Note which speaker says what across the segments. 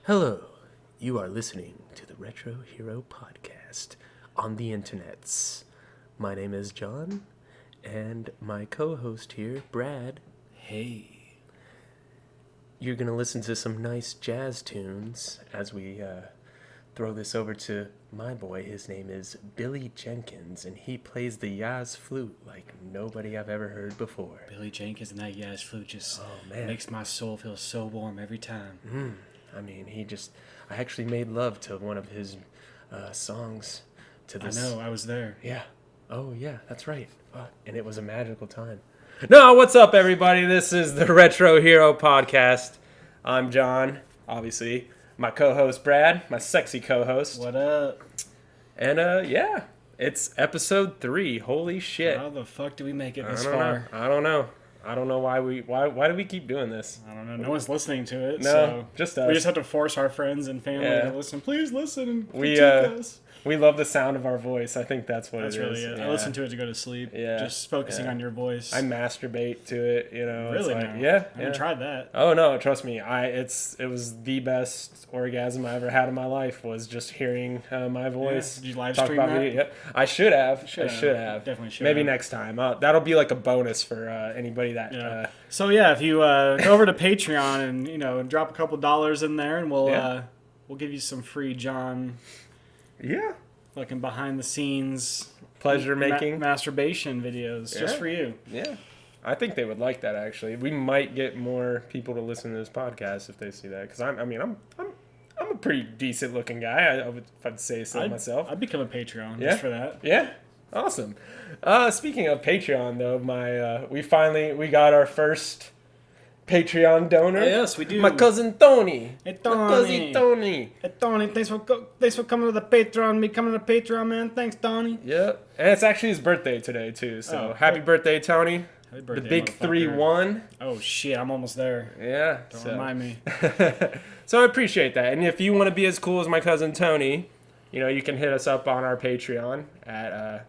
Speaker 1: Hello, you are listening to the Retro Hero Podcast on the internets. My name is John, and my co-host here, Brad.
Speaker 2: Hey.
Speaker 1: You're going to listen to some nice jazz tunes as we throw this over to my boy. His name is Billy Jenkins, and he plays the Yaz flute like nobody I've ever heard before.
Speaker 2: Billy Jenkins and that Yaz flute just makes my soul feel so warm every time.
Speaker 1: I mean, I actually made love to one of his songs.
Speaker 2: I know, I was there.
Speaker 1: Yeah. Oh, yeah, that's right. And it was a magical time. No, what's up, everybody? This is the Retro Hero Podcast. I'm John, obviously. My co-host, Brad, my sexy co-host.
Speaker 2: What up?
Speaker 1: And, yeah, it's episode 3. Holy shit.
Speaker 2: How the fuck did we make it this far?
Speaker 1: I don't know. I don't know why do we keep doing this?
Speaker 2: I don't know. No one's listening to it.
Speaker 1: No,
Speaker 2: so
Speaker 1: just us.
Speaker 2: We just have to force our friends and family to listen. Please listen and critique us.
Speaker 1: We love the sound of our voice. I think that's what
Speaker 2: that's
Speaker 1: it is.
Speaker 2: That's really it. Yeah. I listen to it to go to sleep.
Speaker 1: Yeah.
Speaker 2: Just focusing on your voice.
Speaker 1: I masturbate to it, you know.
Speaker 2: Really?
Speaker 1: It's like,
Speaker 2: no.
Speaker 1: Yeah.
Speaker 2: I haven't tried that.
Speaker 1: Oh no, trust me. It was the best orgasm I ever had in my life was just hearing my voice.
Speaker 2: Yeah. Did you live stream that?
Speaker 1: Yeah. I should have.
Speaker 2: I should have. Definitely should.
Speaker 1: Maybe
Speaker 2: have.
Speaker 1: next time. That'll be like a bonus for anybody that.
Speaker 2: Yeah. So yeah, if you go over to Patreon and drop a couple dollars in there, and we'll give you some free John.
Speaker 1: Yeah.
Speaker 2: Fucking behind the scenes
Speaker 1: pleasure making
Speaker 2: masturbation videos just for you.
Speaker 1: Yeah. I think they would like that actually. We might get more people to listen to this podcast if they see that cuz I'm a pretty decent looking guy. If I'd say so myself.
Speaker 2: I'd become a Patreon just for that.
Speaker 1: Yeah. Awesome. Speaking of Patreon though, we got our first Patreon donor.
Speaker 2: Oh, yes, we do.
Speaker 1: My cousin Tony.
Speaker 2: Hey, Tony.
Speaker 1: My cousin Tony.
Speaker 2: Hey, Tony, thanks for coming to the Patreon. Me coming to the Patreon, man. Thanks, Tony.
Speaker 1: Yep. And it's actually his birthday today, too. So happy birthday, Tony.
Speaker 2: Happy birthday,
Speaker 1: the big 3-1.
Speaker 2: Oh, shit. I'm almost there.
Speaker 1: Yeah.
Speaker 2: Don't remind me.
Speaker 1: So I appreciate that. And if you want to be as cool as my cousin Tony, you can hit us up on our Patreon at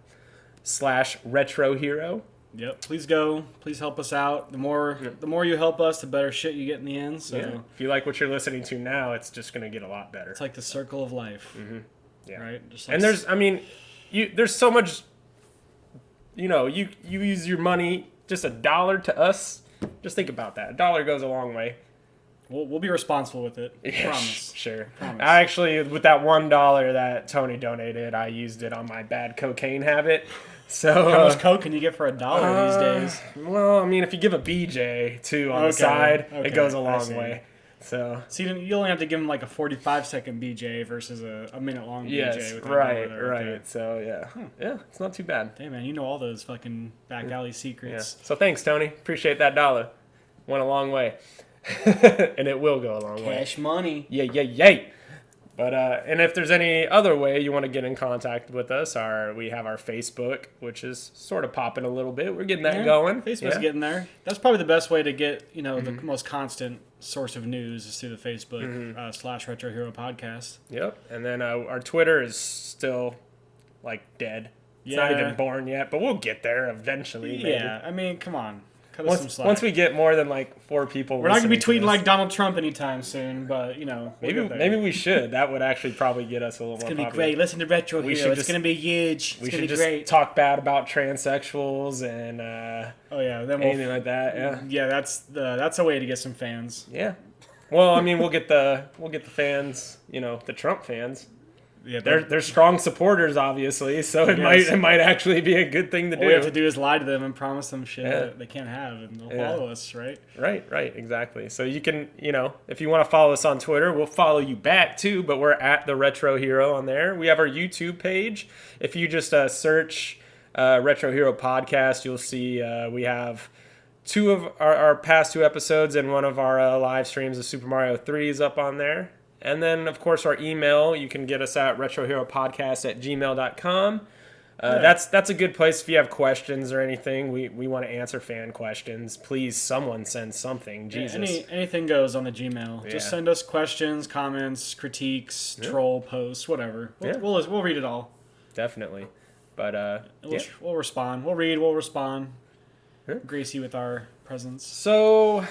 Speaker 1: /RetroHero.
Speaker 2: Yep. Please go. Please help us out. The more you help us, the better shit you get in the end. So
Speaker 1: if you like what you're listening to now, it's just going to get a lot better.
Speaker 2: It's like the circle of life.
Speaker 1: Mm-hmm. Yeah.
Speaker 2: Right? Just like
Speaker 1: and there's so much, you use your money, just $1 to us. Just think about that. $1 goes a long way.
Speaker 2: We'll be responsible with it.
Speaker 1: Yeah,
Speaker 2: Promise.
Speaker 1: Sure.
Speaker 2: Promise.
Speaker 1: I actually, with that $1 that Tony donated, I used it on my bad cocaine habit. So
Speaker 2: how much coke can you get for $1 these days?
Speaker 1: Well, if you give a BJ too on the side, it goes a long way. So
Speaker 2: you only have to give him like a 45-second BJ versus a minute-long BJ. With
Speaker 1: right.
Speaker 2: Okay.
Speaker 1: So yeah, it's not too bad.
Speaker 2: Hey man, you know all those fucking back alley secrets.
Speaker 1: Yeah. So thanks, Tony. Appreciate that $1. Went a long way, and it will go a long way.
Speaker 2: Cash money.
Speaker 1: Yay. But and if there's any other way you want to get in contact with us, we have our Facebook, which is sort of popping a little bit. We're getting that going.
Speaker 2: Facebook's getting there. That's probably the best way to get the most constant source of news is through the Facebook /Retro Hero Podcast.
Speaker 1: Yep. And then our Twitter is still like dead. It's not even born yet, but we'll get there eventually. Maybe.
Speaker 2: Yeah, come on.
Speaker 1: Once we get more than like 4 people,
Speaker 2: we're not gonna be tweeting like Donald Trump anytime soon. But
Speaker 1: maybe we should. That would actually probably get us a little more.
Speaker 2: It's gonna
Speaker 1: popular.
Speaker 2: be great. Listen to Retro Hero. It's gonna be huge.
Speaker 1: We should just talk bad about transsexuals and
Speaker 2: then
Speaker 1: anything like that.
Speaker 2: Yeah, that's a way to get some fans.
Speaker 1: Yeah. Well, we'll get the fans. The Trump fans. Yeah, they're strong supporters, obviously, so it might actually be a good thing to do.
Speaker 2: All we have to do is lie to them and promise them shit that they can't have, and they'll follow us, right?
Speaker 1: Right, exactly. So you can, if you want to follow us on Twitter, we'll follow you back too, but we're at the Retro Hero on there. We have our YouTube page. If you just search Retro Hero Podcast, you'll see we have 2 of our past 2 episodes, and one of our live streams of Super Mario 3 is up on there. And then, of course, our email, you can get us at retroheropodcast@gmail.com. That's a good place if you have questions or anything. We want to answer fan questions. Please, someone send something. Jesus.
Speaker 2: Anything goes on the Gmail. Yeah. Just send us questions, comments, critiques, troll posts, whatever. We'll read it all.
Speaker 1: Definitely. But
Speaker 2: we'll respond. We'll read. We'll respond. Grace you with our presence.
Speaker 1: So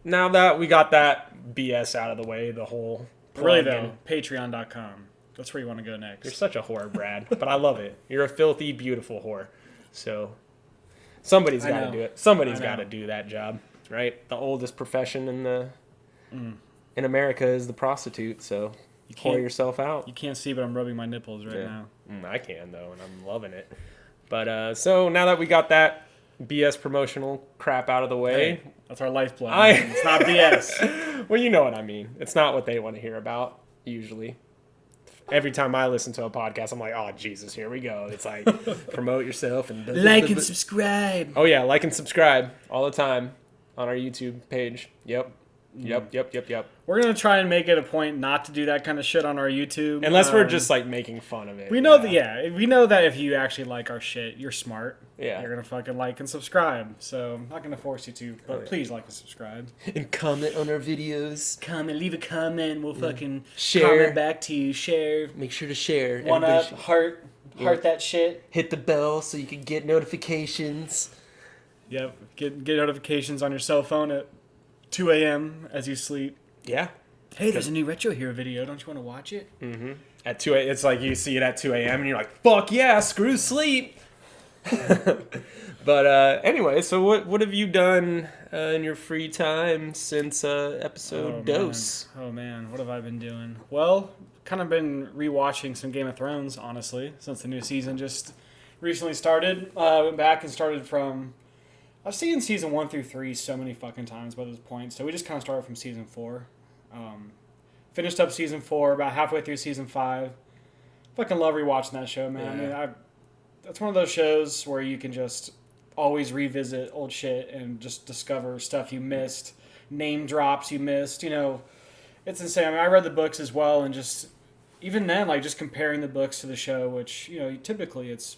Speaker 1: now that we got that BS out of the way, the whole
Speaker 2: Really though, Patreon.com. That's where you want to go next.
Speaker 1: You're such a whore, Brad, but I love it. You're a filthy, beautiful whore. So somebody's got to do it. Somebody's got to do that job, right? The oldest profession in America is the prostitute. So you whore yourself out.
Speaker 2: You can't see, but I'm rubbing my nipples right now.
Speaker 1: I can though, and I'm loving it. But so now that we got that BS promotional crap out of the way,
Speaker 2: hey, that's our lifeblood. It's not BS.
Speaker 1: Well, you know what I mean. It's not what they want to hear about usually. Every time I listen to a podcast, I'm like, oh, Jesus, here we go. It's like, promote yourself. And
Speaker 2: like and subscribe.
Speaker 1: Oh, yeah, like and subscribe all the time on our YouTube page. Yep.
Speaker 2: We're going to try and make it a point not to do that kind of shit on our YouTube.
Speaker 1: Unless we're just, like, making fun of it.
Speaker 2: We know that, we know that if you actually like our shit, you're smart.
Speaker 1: Yeah.
Speaker 2: You're going to fucking like and subscribe. So I'm not going to force you to, but please like and subscribe.
Speaker 1: And comment on our videos.
Speaker 2: Comment, leave a comment. We'll fucking
Speaker 1: share.
Speaker 2: Comment back to you. Share.
Speaker 1: Make sure to share.
Speaker 2: One up, heart that shit.
Speaker 1: Hit the bell so you can get notifications.
Speaker 2: Yep. Get notifications on your cell phone at 2 a.m. as you sleep.
Speaker 1: Yeah.
Speaker 2: Hey, there's a new Retro Hero video. Don't you want to watch it?
Speaker 1: Mm-hmm. At 2 a.m. It's like you see it at 2 a.m. and you're like, fuck yeah, screw sleep. But anyway, so what have you done in your free time since episode Dose?
Speaker 2: Oh man, what have I been doing? Well, kind of been rewatching some Game of Thrones, honestly, since the new season just recently started. Went back and started from... I've seen season 1 through 3 so many fucking times by this point, so we just kind of started from season 4. Finished up season 4, about halfway through season 5. Fucking love rewatching that show, man.
Speaker 1: Yeah.
Speaker 2: I mean, that's one of those shows where you can just always revisit old shit and just discover stuff you missed, name drops you missed. You know, it's insane. I mean, I read the books as well, and just even then, like just comparing the books to the show, which you know, typically it's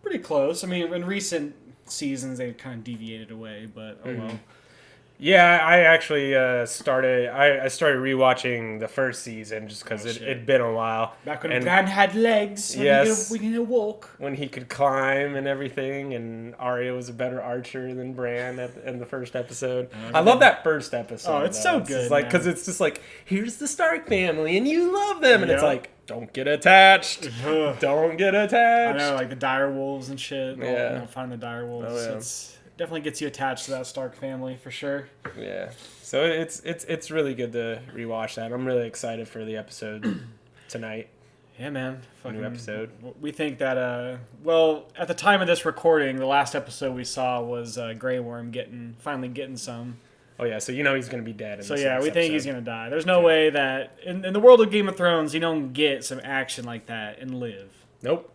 Speaker 2: pretty close. I mean, in recent seasons they've kind of deviated away, but oh well.
Speaker 1: Yeah, I actually started rewatching the first season just because it'd been a while.
Speaker 2: Back when Bran had legs,
Speaker 1: yes,
Speaker 2: we can walk.
Speaker 1: When he could climb and everything, and Arya was a better archer than Bran in the first episode. I love that first episode.
Speaker 2: Oh, it's so good.
Speaker 1: It's like because it's just like, here's the Stark family, and you love them, and it's like, don't get attached. Don't get attached.
Speaker 2: I know, like the dire wolves and shit.
Speaker 1: Yeah,
Speaker 2: you know, find the dire wolves.
Speaker 1: Oh, yeah.
Speaker 2: It's definitely gets you attached to that Stark family for sure.
Speaker 1: Yeah, so it's really good to rewatch that. I'm really excited for the episode tonight.
Speaker 2: Yeah, man.
Speaker 1: New episode.
Speaker 2: We think that well, at the time of this recording, the last episode we saw was Grey Worm finally getting some.
Speaker 1: Oh yeah, so you know he's gonna be dead.
Speaker 2: So yeah, we think he's gonna die. There's no way that in the world of Game of Thrones you don't get some action like that and live.
Speaker 1: Nope.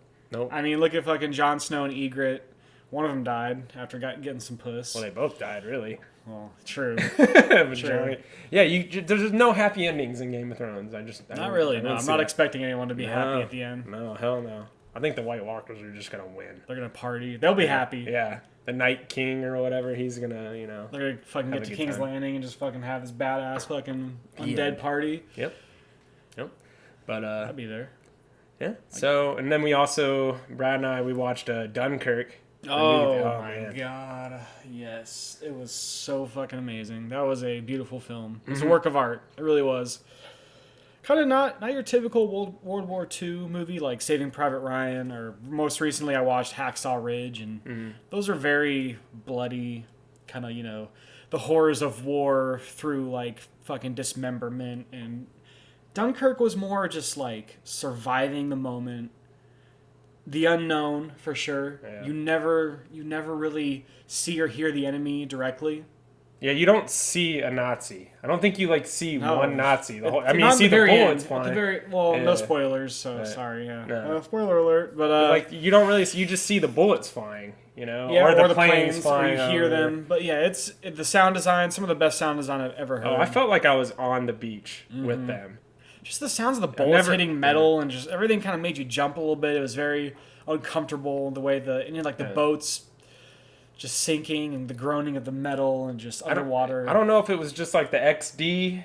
Speaker 2: I mean, look at fucking Jon Snow and Ygritte. One of them died after getting some puss.
Speaker 1: Well, they both died, really.
Speaker 2: Well, true.
Speaker 1: True. Yeah, there's no happy endings in Game of Thrones.
Speaker 2: Not really. No, I'm not expecting anyone to be happy at the end.
Speaker 1: No, hell no. I think the White Walkers are just gonna win.
Speaker 2: They're gonna party. They'll be happy.
Speaker 1: Yeah, the Night King or whatever. He's gonna, you know.
Speaker 2: They're gonna fucking get to King's Landing and just fucking have this badass fucking undead party.
Speaker 1: Yep. But
Speaker 2: I'll be there.
Speaker 1: Yeah. So and then we also Brad and I watched Dunkirk.
Speaker 2: Oh my god, yes. It was so fucking amazing. That was a beautiful film. It was a work of art. It really was. Kind of not your typical World War II movie like Saving Private Ryan, or most recently I watched Hacksaw Ridge, and those are very bloody, kind of, you know, the horrors of war through like fucking dismemberment. And Dunkirk was more just like surviving the moment. The unknown, for sure. Yeah. You never really see or hear the enemy directly. Yeah, you don't see a Nazi. I don't think you see one Nazi. You see the bullets flying. No spoilers, so sorry. Yeah, no. Spoiler alert. But you don't really. You just see the bullets flying. You know, or the planes flying. Or you hear them. But yeah, it's the sound design. Some of the best sound design I've ever heard. Oh, I felt like I was on the beach with them. Just the sounds of the bullets hitting metal and just everything kind of made you jump a little bit. It was very uncomfortable the way the boats just sinking and the groaning of the metal and just underwater. I don't know if it was just like the XD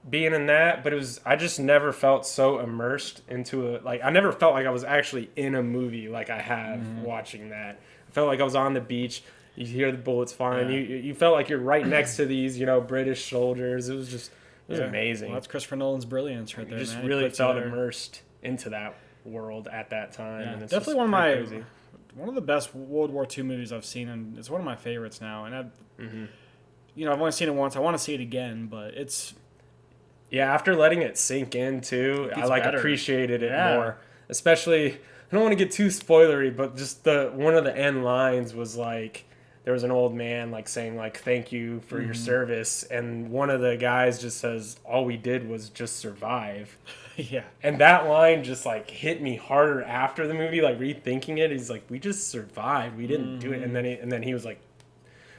Speaker 2: being in that, but I just never felt so immersed into it. I never felt like I was actually in a movie like I have watching that. I felt like I was on the beach. You hear the bullets flying. Yeah. You felt like you're right next to these, British soldiers. It was
Speaker 1: It was amazing.
Speaker 2: Well, that's Christopher Nolan's brilliance right there.
Speaker 1: You just
Speaker 2: man.
Speaker 1: really felt immersed into that world at that time.
Speaker 2: Yeah,
Speaker 1: and it's
Speaker 2: definitely
Speaker 1: crazy.
Speaker 2: one of the best World War II movies I've seen, and it's one of my favorites now. And I've only seen it once. I want to see it again, but it's
Speaker 1: after letting it sink in too, I
Speaker 2: better.
Speaker 1: Appreciated it more. Especially, I don't want to get too spoilery, but just one of the end lines was like, there was an old man like saying like, thank you for your service, and one of the guys just says, all we did was just survive.
Speaker 2: Yeah.
Speaker 1: And that line just like hit me harder after the movie, like rethinking it. He's like, we just survived, we didn't do it. And then he was like,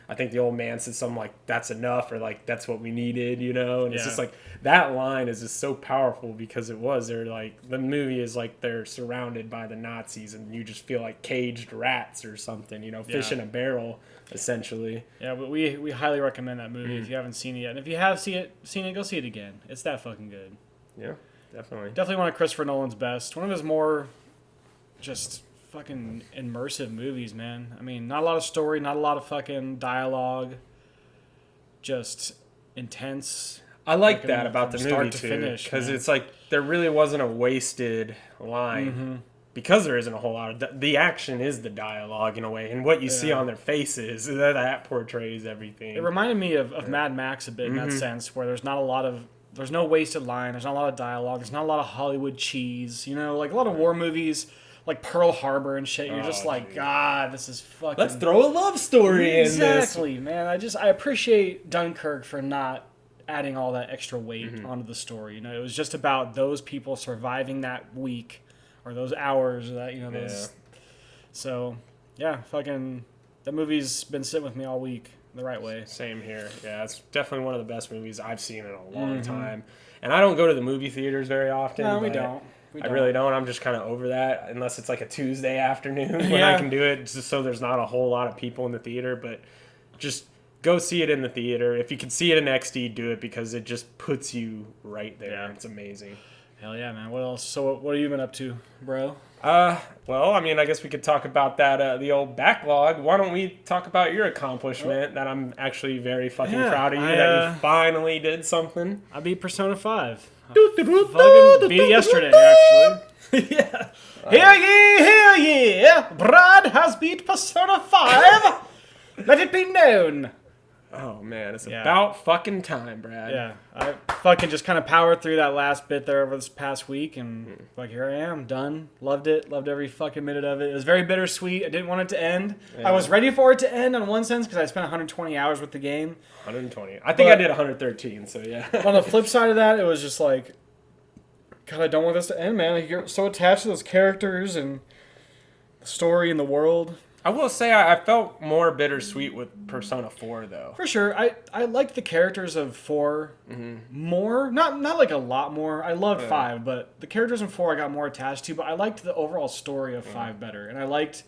Speaker 1: I think the old man said something like, that's enough, or like, that's what we needed, and it's just like, that line is just so powerful, because they're like, the movie is like they're surrounded by the Nazis, and you just feel like caged rats or something, fish in a barrel, essentially.
Speaker 2: Yeah, but we highly recommend that movie if you haven't seen it yet. And if you have seen it, go see it again. It's that fucking good.
Speaker 1: Yeah, definitely.
Speaker 2: Definitely one of Christopher Nolan's best. One of his more just fucking immersive movies, man. I mean, not a lot of story, not a lot of fucking dialogue. Just intense.
Speaker 1: I like that about the
Speaker 2: start
Speaker 1: movie
Speaker 2: to
Speaker 1: too,
Speaker 2: finish,
Speaker 1: because
Speaker 2: man.
Speaker 1: it's like there really wasn't a wasted line, because there isn't a whole lot of the action is the dialogue in a way, and what you see on their faces, that portrays everything.
Speaker 2: It reminded me of Mad Max a bit in that sense, where there's no wasted line, there's not a lot of dialogue, there's not a lot of Hollywood cheese, like a lot of war movies, like Pearl Harbor and shit. You're just like, geez. God, this is fucking.
Speaker 1: Let's throw a love story in this.
Speaker 2: Exactly, man. I appreciate Dunkirk for not adding all that extra weight onto the story. It was just about those people surviving that week or those hours. Those. So, yeah, fucking that movie's been sitting with me all week the right way.
Speaker 1: Same here. Yeah, it's definitely one of the best movies I've seen in a long time. And I don't go to the movie theaters very often.
Speaker 2: No, we don't.
Speaker 1: I really don't. I'm just kind of over that, unless it's like a Tuesday afternoon when I can do it, just so there's not a whole lot of people in the theater. But just go see it in the theater. If you can see it in XD, do it, because it just puts you right there. Yeah. It's amazing.
Speaker 2: Hell yeah, man. What else? So what have you been up to, bro?
Speaker 1: Well, I mean, I guess we could talk about that, the old backlog. Why don't we talk about your accomplishment that I'm actually very fucking proud of you, that you finally did something.
Speaker 2: I beat Persona 5. Fucking beat it yesterday, actually. Yeah. Hear ye! Brad has beat Persona 5! Let it be known!
Speaker 1: Oh, man, it's about fucking time, Brad.
Speaker 2: Yeah, I fucking just kind of powered through that last bit there over this past week, and here I am, done. Loved it. Loved every fucking minute of it. It was very bittersweet. I didn't want it to end. Yeah. I was ready for it to end in one sense, because I spent 120 hours with the game.
Speaker 1: 120. I think I did 113, so yeah.
Speaker 2: On the flip side of that, it was just like, God, I don't want this to end, man. You're so attached to those characters and the story and the world.
Speaker 1: I will say I felt more bittersweet with Persona 4, though.
Speaker 2: For sure. I liked the characters of 4 more. Not like a lot more. I loved 5, but the characters in 4 I got more attached to. But I liked the overall story of 5 better. And I liked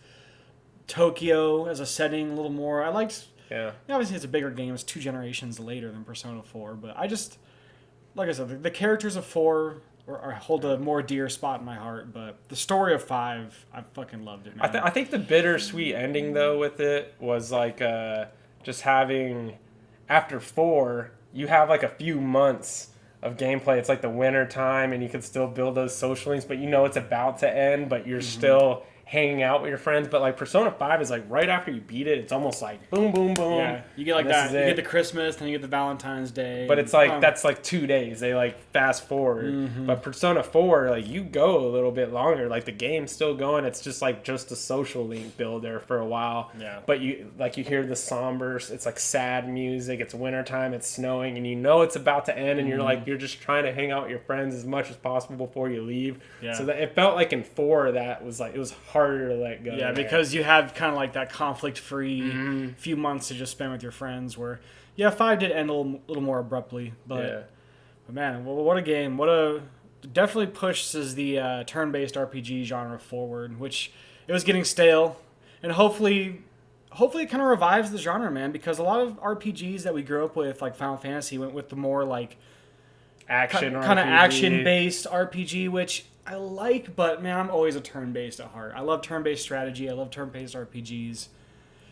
Speaker 2: Tokyo as a setting a little more. I liked... Yeah. Obviously, it's a bigger game. It's 2 generations later than Persona 4. But I just... Like I said, the characters of 4... Or hold a more dear spot in my heart, but the story of 5, I fucking loved it, man.
Speaker 1: I think the bittersweet ending, though, with it was like just having, after 4, you have like a few months of gameplay. It's like the winter time, and you can still build those social links, but it's about to end, but you're still hanging out with your friends. But like Persona 5 is like right after you beat it, it's almost like boom, boom, boom.
Speaker 2: Yeah, you get like that. You get the Christmas, then you get the Valentine's Day.
Speaker 1: But it's like that's like 2 days. They like fast forward. But Persona 4, like you go a little bit longer. Like the game's still going. It's just a social link builder for a while.
Speaker 2: Yeah.
Speaker 1: But you hear the somber. It's like sad music. It's wintertime. It's snowing, and it's about to end. And you're just trying to hang out with your friends as much as possible before you leave.
Speaker 2: Yeah.
Speaker 1: So that it felt like in 4 that was like it was harder to let go.
Speaker 2: Yeah, because you have kind of like that conflict-free few months to just spend with your friends. Where 5 did end a little more abruptly, but man, what a game! Definitely pushes the turn-based RPG genre forward, which it was getting stale, and hopefully it kind of revives the genre, man. Because a lot of RPGs that we grew up with, like Final Fantasy, went with the more like
Speaker 1: action
Speaker 2: kind of action-based RPG, which I like, but man, I'm always a turn-based at heart. I love turn-based strategy. I love turn-based RPGs.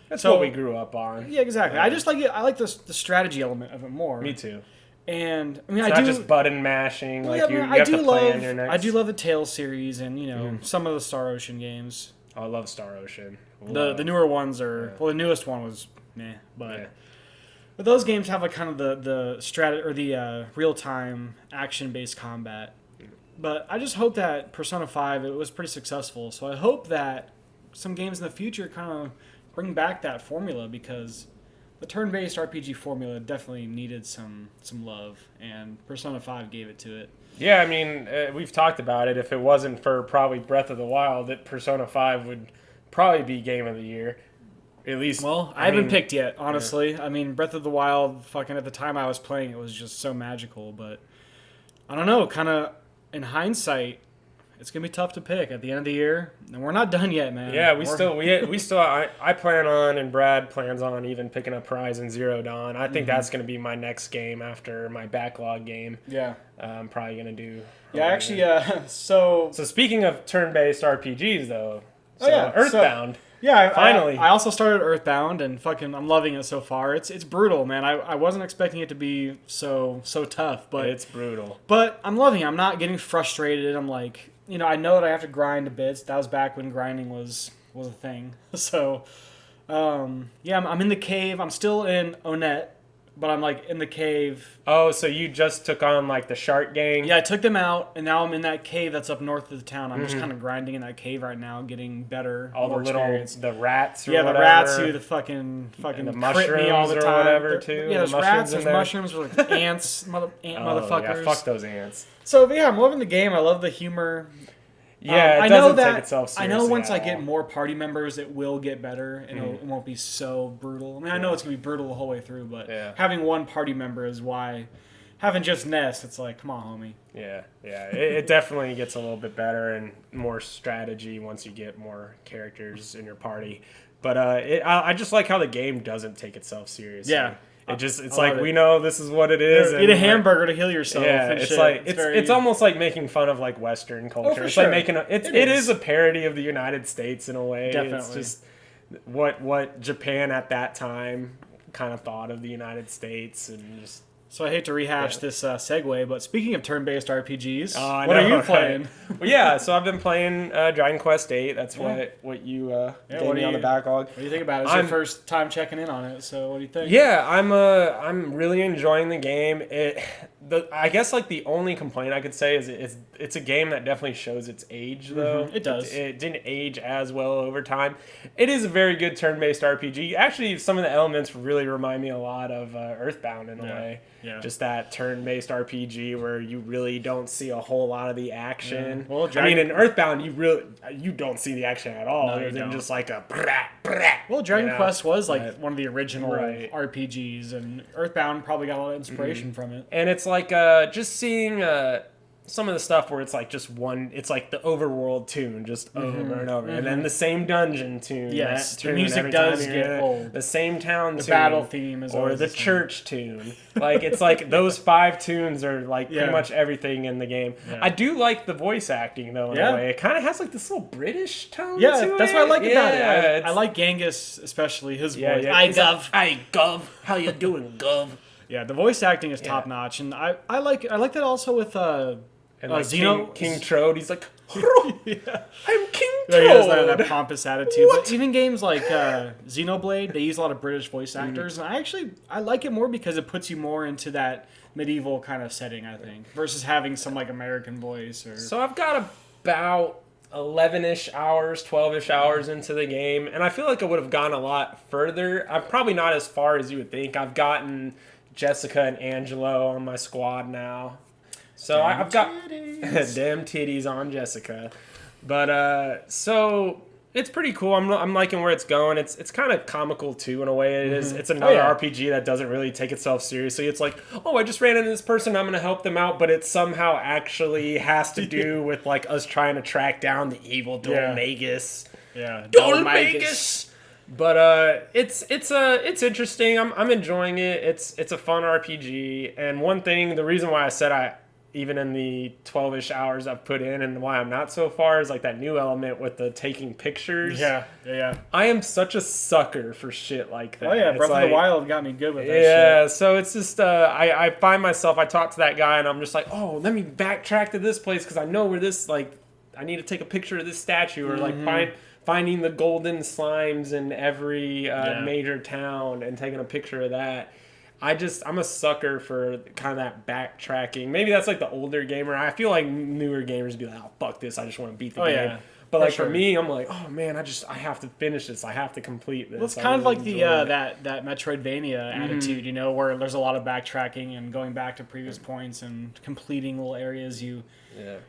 Speaker 1: That's what we grew up on.
Speaker 2: Yeah, exactly. I just like it. I like the strategy element of it more.
Speaker 1: Me too.
Speaker 2: And I mean,
Speaker 1: It's
Speaker 2: I
Speaker 1: not
Speaker 2: do
Speaker 1: just button mashing.
Speaker 2: well,
Speaker 1: Like
Speaker 2: yeah,
Speaker 1: you
Speaker 2: man,
Speaker 1: have to play on your next.
Speaker 2: I do love the Tales series, and some of the Star Ocean games.
Speaker 1: Oh, I love Star Ocean.
Speaker 2: The newer ones are well, the newest one was meh, but.
Speaker 1: Yeah.
Speaker 2: But those games have like kind of the strat or the real time action based combat. But I just hope that Persona 5 it was pretty successful. So I hope that some games in the future kind of bring back that formula because the turn based RPG formula definitely needed some love, and Persona 5 gave it to it.
Speaker 1: Yeah, I mean, we've talked about it. If it wasn't for probably Breath of the Wild, that Persona 5 would probably be Game of the Year. At least,
Speaker 2: well, I haven't picked yet, honestly. Yeah. I mean, Breath of the Wild, fucking at the time I was playing, it was just so magical. But I don't know, kind of in hindsight, it's gonna be tough to pick at the end of the year, and we're not done yet, man.
Speaker 1: Yeah, we still. I plan on, and Brad plans on even picking up Horizon Zero Dawn. I think that's gonna be my next game after my backlog game.
Speaker 2: Yeah,
Speaker 1: I'm probably gonna do.
Speaker 2: Yeah, actually, so
Speaker 1: speaking of turn-based RPGs, though,
Speaker 2: So,
Speaker 1: Earthbound.
Speaker 2: yeah,
Speaker 1: finally.
Speaker 2: I also started Earthbound, and fucking, I'm loving it so far. It's brutal, man. I wasn't expecting it to be so tough, but
Speaker 1: it's brutal.
Speaker 2: But I'm loving it. I'm not getting frustrated. I'm like, I know that I have to grind a bit. That was back when grinding was a thing. So, yeah, I'm in the cave. I'm still in Onet, but I'm like in the cave.
Speaker 1: Oh, so you just took on like the shark gang?
Speaker 2: Yeah, I took them out, and now I'm in that cave that's up north of the town. I'm just kind of grinding in that cave right now, getting better.
Speaker 1: All the little
Speaker 2: experience.
Speaker 1: the rats. Or
Speaker 2: yeah,
Speaker 1: whatever.
Speaker 2: the rats who the fucking
Speaker 1: and the
Speaker 2: crit me all the
Speaker 1: mushrooms
Speaker 2: time.
Speaker 1: or whatever too.
Speaker 2: Yeah, there's
Speaker 1: the
Speaker 2: rats, there's
Speaker 1: in there.
Speaker 2: mushrooms, there's like ants, motherfuckers.
Speaker 1: Yeah, fuck those ants.
Speaker 2: So yeah, I'm loving the game. I love the humor.
Speaker 1: Yeah,
Speaker 2: I
Speaker 1: it
Speaker 2: know
Speaker 1: doesn't
Speaker 2: that
Speaker 1: take itself seriously.
Speaker 2: I know once
Speaker 1: at
Speaker 2: I get
Speaker 1: all.
Speaker 2: more party members, it will get better and it won't be so brutal. I mean, I know it's gonna be brutal the whole way through, but having one party member is why. Having just Ness, it's like, come on, homie.
Speaker 1: Yeah. It definitely gets a little bit better and more strategy once you get more characters in your party. But I just like how the game doesn't take itself seriously.
Speaker 2: Yeah.
Speaker 1: It's like we know this is what it is.
Speaker 2: Eat a hamburger to heal yourself.
Speaker 1: Yeah,
Speaker 2: and
Speaker 1: it's
Speaker 2: shit.
Speaker 1: like
Speaker 2: it's
Speaker 1: it's almost like making fun of like Western culture.
Speaker 2: for
Speaker 1: It's
Speaker 2: sure.
Speaker 1: like making it is a parody of the United States in a way.
Speaker 2: Definitely.
Speaker 1: It's just what Japan at that time kind of thought of the United States and just.
Speaker 2: So I hate to rehash this segue, but speaking of turn-based RPGs,
Speaker 1: I
Speaker 2: what
Speaker 1: know,
Speaker 2: are you
Speaker 1: right?
Speaker 2: playing?
Speaker 1: Well, yeah, so I've been playing Dragon Quest VIII. That's what you gave
Speaker 2: what
Speaker 1: me
Speaker 2: do
Speaker 1: on the
Speaker 2: you-
Speaker 1: backlog.
Speaker 2: What do you think about it? It's your first time checking in on it, so what do you think?
Speaker 1: Yeah, I'm really enjoying the game. I guess like the only complaint I could say is it's a game that definitely shows its age though.
Speaker 2: It does.
Speaker 1: It didn't age as well over time. It is a very good turn-based RPG. Actually, some of the elements really remind me a lot of Earthbound in a way.
Speaker 2: Yeah.
Speaker 1: Just that turn-based RPG where you really don't see a whole lot of the action.
Speaker 2: Yeah. Well,
Speaker 1: I mean, in Earthbound, you don't see the action at all.
Speaker 2: No, you
Speaker 1: Other than
Speaker 2: don't.
Speaker 1: just like a brat, brat.
Speaker 2: Well, Dragon Quest was like
Speaker 1: But-
Speaker 2: one of the original
Speaker 1: Right.
Speaker 2: RPGs, and Earthbound probably got a lot of inspiration from it.
Speaker 1: And it's like just seeing some of the stuff where it's like just one, it's like the overworld tune just over and over. And then the same dungeon tune.
Speaker 2: Yes,
Speaker 1: that
Speaker 2: the
Speaker 1: tune
Speaker 2: music
Speaker 1: every
Speaker 2: does
Speaker 1: time you're
Speaker 2: get
Speaker 1: in it.
Speaker 2: old.
Speaker 1: The same town
Speaker 2: The
Speaker 1: tune.
Speaker 2: battle theme is
Speaker 1: or
Speaker 2: always
Speaker 1: the
Speaker 2: same.
Speaker 1: church tune. Like it's like those 5 tunes are like
Speaker 2: Yeah.
Speaker 1: pretty much everything in the game.
Speaker 2: Yeah.
Speaker 1: I do like the voice acting though in
Speaker 2: Yeah.
Speaker 1: a way. It kind of has like this little British tone
Speaker 2: Yeah,
Speaker 1: to
Speaker 2: that's
Speaker 1: it.
Speaker 2: what I like about it.
Speaker 1: Yeah,
Speaker 2: I like Genghis, especially his
Speaker 1: Yeah,
Speaker 2: voice.
Speaker 1: yeah.
Speaker 2: I
Speaker 1: He's like,
Speaker 2: gov.
Speaker 1: Hey, Gov. How you doing, Gov?
Speaker 2: Yeah, the voice acting is top notch, and I like that also with
Speaker 1: And like
Speaker 2: Xeno
Speaker 1: King Trode, he's like,
Speaker 2: yeah.
Speaker 1: I'm King
Speaker 2: Yeah, he has
Speaker 1: Trode.
Speaker 2: that pompous attitude. But even games like Xenoblade, they use a lot of British voice actors, and I like it more because it puts you more into that medieval kind of setting, I think, versus having some like American voice or.
Speaker 1: So I've got about 11-ish hours, 12-ish hours into the game, and I feel like I would have gone a lot further. I'm probably not as far as you would think. I've gotten Jessica and Angelo on my squad now. So I've got damn titties on Jessica. But so it's pretty cool. I'm liking where it's going. It's kind of comical too in a way. It is. It's another RPG that doesn't really take itself seriously. It's like, oh, I just ran into this person. I'm gonna help them out, but it somehow actually has to do with like us trying to track down the evil Dolmagus.
Speaker 2: Yeah,
Speaker 1: Dolmagus. But it's interesting. I'm enjoying it. It's a fun RPG. And one thing, the reason why I said even in the 12-ish hours I've put in, and why I'm not so far is like that new element with the taking pictures.
Speaker 2: Yeah.
Speaker 1: I am such a sucker for shit like that.
Speaker 2: Oh yeah,
Speaker 1: It's
Speaker 2: Breath of
Speaker 1: like,
Speaker 2: the Wild got me good with that
Speaker 1: yeah,
Speaker 2: shit.
Speaker 1: so it's just I find myself, I talk to that guy and I'm just like, oh, let me backtrack to this place because I know where this, like, I need to take a picture of this statue, or like finding the golden slimes in every major town and taking a picture of that. I'm a sucker for kind of that backtracking. Maybe that's like the older gamer. I feel like newer gamers be like, oh, fuck this, I just want to beat the game.
Speaker 2: Yeah.
Speaker 1: But like for me, I'm like, oh man, I have to finish this. I have to complete this.
Speaker 2: Well, it's kind of like the that Metroidvania attitude, you know, where there's a lot of backtracking and going back to previous points and completing little areas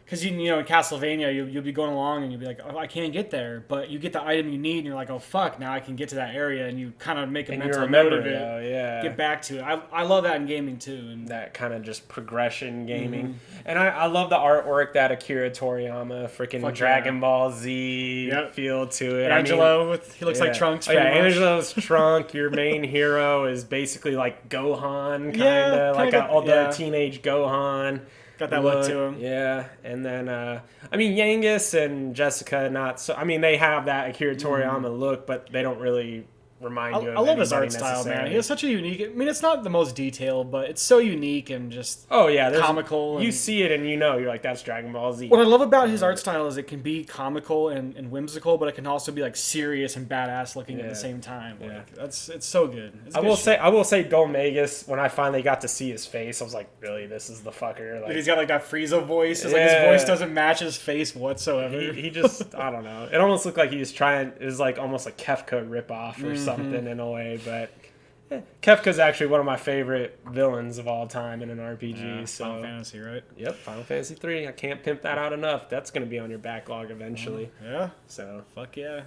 Speaker 2: because you know in Castlevania you'll be going along and you'll be like, oh, I can't get there, but you get the item you need and you're like, oh fuck, now I can get to that area, and you kind of make a mental note of it. Get back to it. I love that in gaming too, and
Speaker 1: that kind of just progression gaming. And I love the artwork that Akira Toriyama freaking Dragon Ball Z feel to it.
Speaker 2: Angelo he looks like Trunks.
Speaker 1: Angelo's Trunk. Your main hero is basically like Gohan, kind of like the teenage Gohan.
Speaker 2: Got that look to him.
Speaker 1: Yeah, and then Yangus and Jessica, not so. I mean, they have that Akira Toriyama look, but they don't really remind you of
Speaker 2: I love his art style, man. He has such a unique... I mean, it's not the most detailed, but it's so unique and just comical.
Speaker 1: You see it and you know, you're like, that's Dragon Ball Z.
Speaker 2: What I love about his art style is it can be comical and whimsical, but it can also be like serious and badass looking at the same time. Like, it's so good. I will
Speaker 1: say Golmagus, when I finally got to see his face, I was like, really, this is the fucker? Like,
Speaker 2: he's got like that Frieza voice. It's like his voice doesn't match his face whatsoever.
Speaker 1: He just, I don't know. It almost looked like he was trying, it was like almost a Kefka ripoff or something in a way, but Kefka's actually one of my favorite villains of all time in an RPG.
Speaker 2: Final Fantasy, right?
Speaker 1: Yep, Final Fantasy 3. I can't pimp that out enough. That's going to be on your backlog eventually.
Speaker 2: Yeah.
Speaker 1: So
Speaker 2: fuck yeah.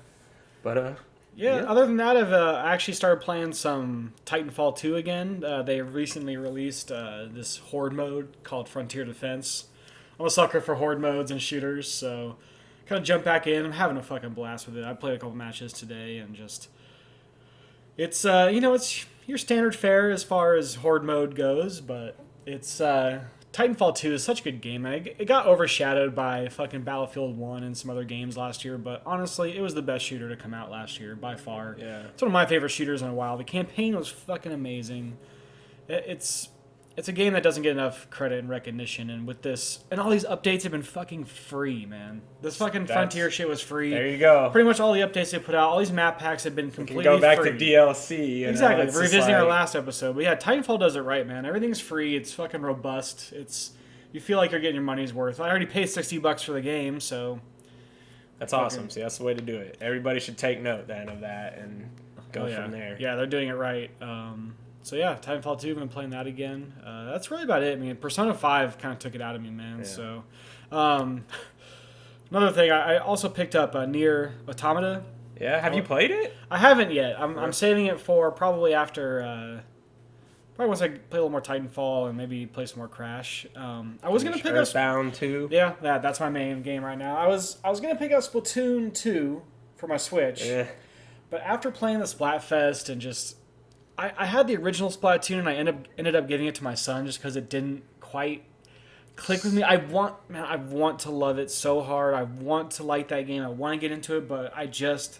Speaker 1: But
Speaker 2: other than that, I've actually started playing some Titanfall 2 again. They recently released this horde mode called Frontier Defense. I'm a sucker for horde modes and shooters, so kind of jump back in. I'm having a fucking blast with it. I played a couple matches today and just... It's, it's your standard fare as far as horde mode goes, but it's, Titanfall 2 is such a good game. It got overshadowed by fucking Battlefield 1 and some other games last year, but honestly, it was the best shooter to come out last year, by far.
Speaker 1: Yeah.
Speaker 2: It's one of my favorite shooters in a while. The campaign was fucking amazing. It's a game that doesn't get enough credit and recognition, and with this, and all these updates have been fucking free, man. This fucking Frontier shit was free.
Speaker 1: There you go.
Speaker 2: Pretty much all the updates they put out, all these map packs have been completely free.
Speaker 1: Go back to DLC.
Speaker 2: Exactly. Revisiting our last episode. But yeah, Titanfall does it right, man. Everything's free. It's fucking robust. You feel like you're getting your money's worth. I already paid $60 for the game, so...
Speaker 1: That's awesome. See, that's the way to do it. Everybody should take note, then, of that and go from there.
Speaker 2: Yeah, they're doing it right. So yeah, Titanfall 2, I've been playing that again. That's really about it. I mean, Persona 5 kind of took it out of me, man. Yeah. So, another thing, I also picked up Nier Automata.
Speaker 1: Yeah, have you played it?
Speaker 2: I haven't yet. I'm saving it for probably after... probably once I play a little more Titanfall and maybe play some more Crash. I was gonna pick up
Speaker 1: Earthbound 2.
Speaker 2: Yeah, that's my main game right now. I was gonna pick up Splatoon 2 for my Switch, but after playing the Splatfest and just I had the original Splatoon and I ended up giving it to my son just because it didn't quite click with me. I want to love it so hard. I want to like that game. I want to get into it, but I just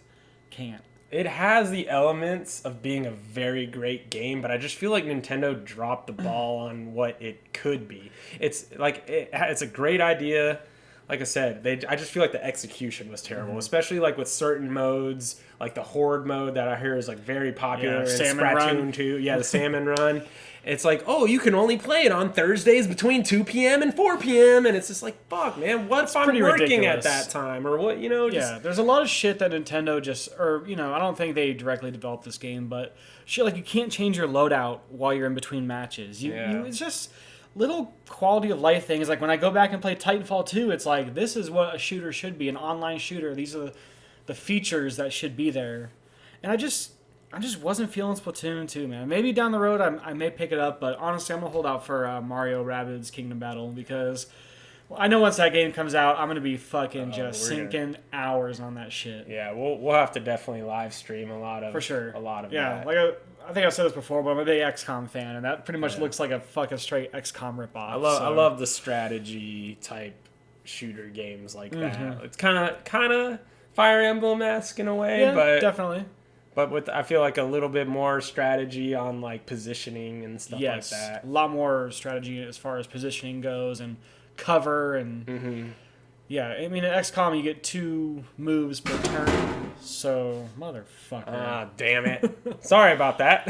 Speaker 2: can't.
Speaker 1: It has the elements of being a very great game, but I just feel like Nintendo dropped the ball on what it could be. It's like it's a great idea. Like I said, I just feel like the execution was terrible, especially like with certain modes, like the Horde mode that I hear is like very popular in Splatoon 2. Yeah, the Salmon Run. It's like, oh, you can only play it on Thursdays between 2 p.m. and 4 p.m. And it's just like, fuck, man, what if I'm working
Speaker 2: ridiculous
Speaker 1: at that time? Or what,
Speaker 2: Yeah, there's a lot of shit that Nintendo I don't think they directly developed this game, but shit like you can't change your loadout while you're in between matches. It's just little quality of life things. Like when I go back and play Titanfall 2, it's like, this is what a shooter should be, an online shooter. These are the features that should be there. And I just wasn't feeling Splatoon 2, man. Maybe down the road I may pick it up, but honestly, I'm going to hold out for Mario Rabbids Kingdom Battle because I know once that game comes out, I'm going to be fucking sinking hours on that shit.
Speaker 1: Yeah, we'll have to definitely live stream a lot of
Speaker 2: for sure.
Speaker 1: A lot of
Speaker 2: that.
Speaker 1: Yeah,
Speaker 2: I think I've said this before, but I'm a big XCOM fan, and that pretty much looks like a fucking straight XCOM ripoff.
Speaker 1: I love the strategy type shooter games like that. It's kind of Fire Emblem-esque in a way,
Speaker 2: Yeah,
Speaker 1: but
Speaker 2: definitely.
Speaker 1: But with, I feel like a little bit more strategy on like positioning and stuff like that.
Speaker 2: A lot more strategy as far as positioning goes and cover and yeah. I mean, in XCOM you get 2 moves per turn. So motherfucker.
Speaker 1: Ah, damn it. Sorry about that.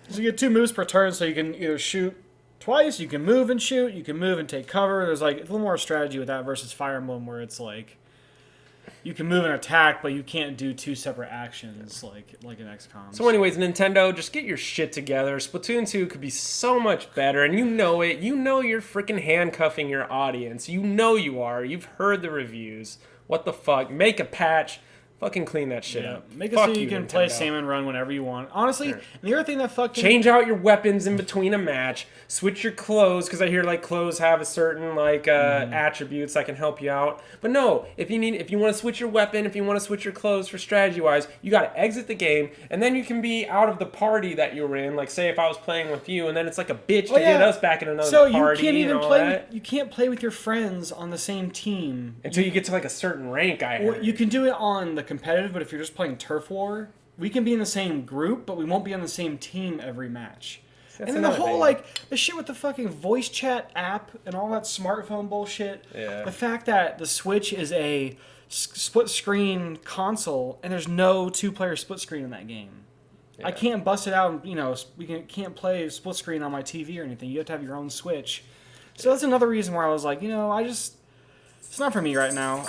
Speaker 2: So you get 2 moves per turn, so you can either shoot twice, you can move and shoot, you can move and take cover. There's like a little more strategy with that versus Fire Emblem, where it's like you can move and attack, but you can't do 2 separate actions like in XCOM.
Speaker 1: So anyways, Nintendo, just get your shit together. Splatoon 2 could be so much better, and you know it. You know you're freaking handcuffing your audience. You know you are. You've heard the reviews. What the fuck? Make a patch. Fucking clean that shit up.
Speaker 2: Make it
Speaker 1: Fuck
Speaker 2: so you can play
Speaker 1: Nintendo.
Speaker 2: Salmon Run whenever you want. Honestly, and the other thing that fucking...
Speaker 1: Change out your weapons in between a match. Switch your clothes, because I hear like clothes have a certain like attributes that can help you out. But no, if you want to switch your weapon, if you want to switch your clothes for strategy wise, you got to exit the game, and then you can be out of the party that you were in. Like say if I was playing with you, and then it's like a bitch to get us back in another party.
Speaker 2: So you can't even play.
Speaker 1: That.
Speaker 2: You can't play with your friends on the same team
Speaker 1: Until you get to like a certain rank. I heard.
Speaker 2: You can do it on the competitive, but if you're just playing Turf War, we can be in the same group, but we won't be on the same team every match.
Speaker 1: That's
Speaker 2: and then the whole
Speaker 1: thing.
Speaker 2: like the shit with the fucking voice chat app and all that smartphone bullshit.
Speaker 1: Yeah.
Speaker 2: The fact that the Switch is a split screen console and there's no 2-player split screen in that game.
Speaker 1: Yeah.
Speaker 2: I can't bust it out. Can't play split screen on my TV or anything. You have to have your own Switch. So that's another reason why I was like, it's not for me right now.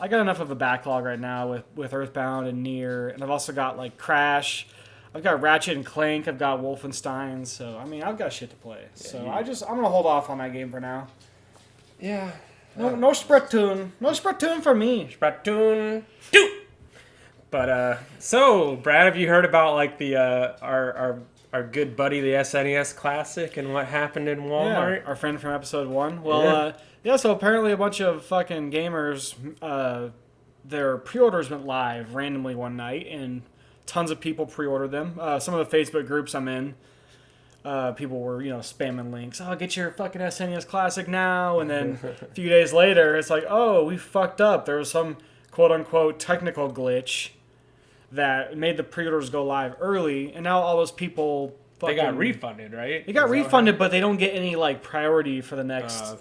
Speaker 2: I got enough of a backlog right now with Earthbound and Nier, and I've also got like Crash. I've got Ratchet and Clank. I've got Wolfenstein. So I mean, I've got shit to play. So I'm gonna hold off on that game for now.
Speaker 1: Yeah.
Speaker 2: No Splatoon. No Splatoon for me.
Speaker 1: Splatoon 2. But so Brad, have you heard about like the our good buddy the SNES Classic and what happened in Walmart?
Speaker 2: Yeah, our friend from episode 1. Well, so apparently a bunch of fucking gamers, their pre-orders went live randomly one night, and tons of people pre-ordered them. Some of the Facebook groups I'm in, people were, spamming links. Oh, get your fucking SNES Classic now. And then a few days later, it's like, oh, we fucked up. There was some quote-unquote technical glitch that made the pre-orders go live early, and now all those people...
Speaker 1: They got refunded, right?
Speaker 2: They got refunded, but they don't get any like priority for the next,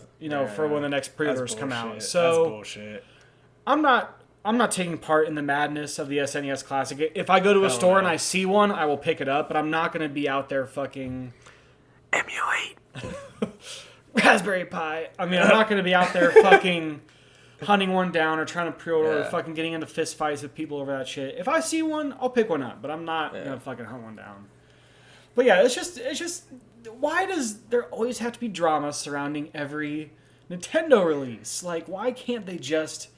Speaker 2: for when the next pre-orders come out. So
Speaker 1: that's bullshit.
Speaker 2: I'm not taking part in the madness of the SNES Classic. If I go to a store and I see one, I will pick it up, but I'm not going to be out there fucking
Speaker 1: emulate
Speaker 2: Raspberry Pi. I mean, I'm not going to be out there fucking hunting one down or trying to pre-order or fucking getting into fist fights with people over that shit. If I see one, I'll pick one up, but I'm not going to fucking hunt one down. But yeah, it's just why does there always have to be drama surrounding every Nintendo release? Like, why can't they just...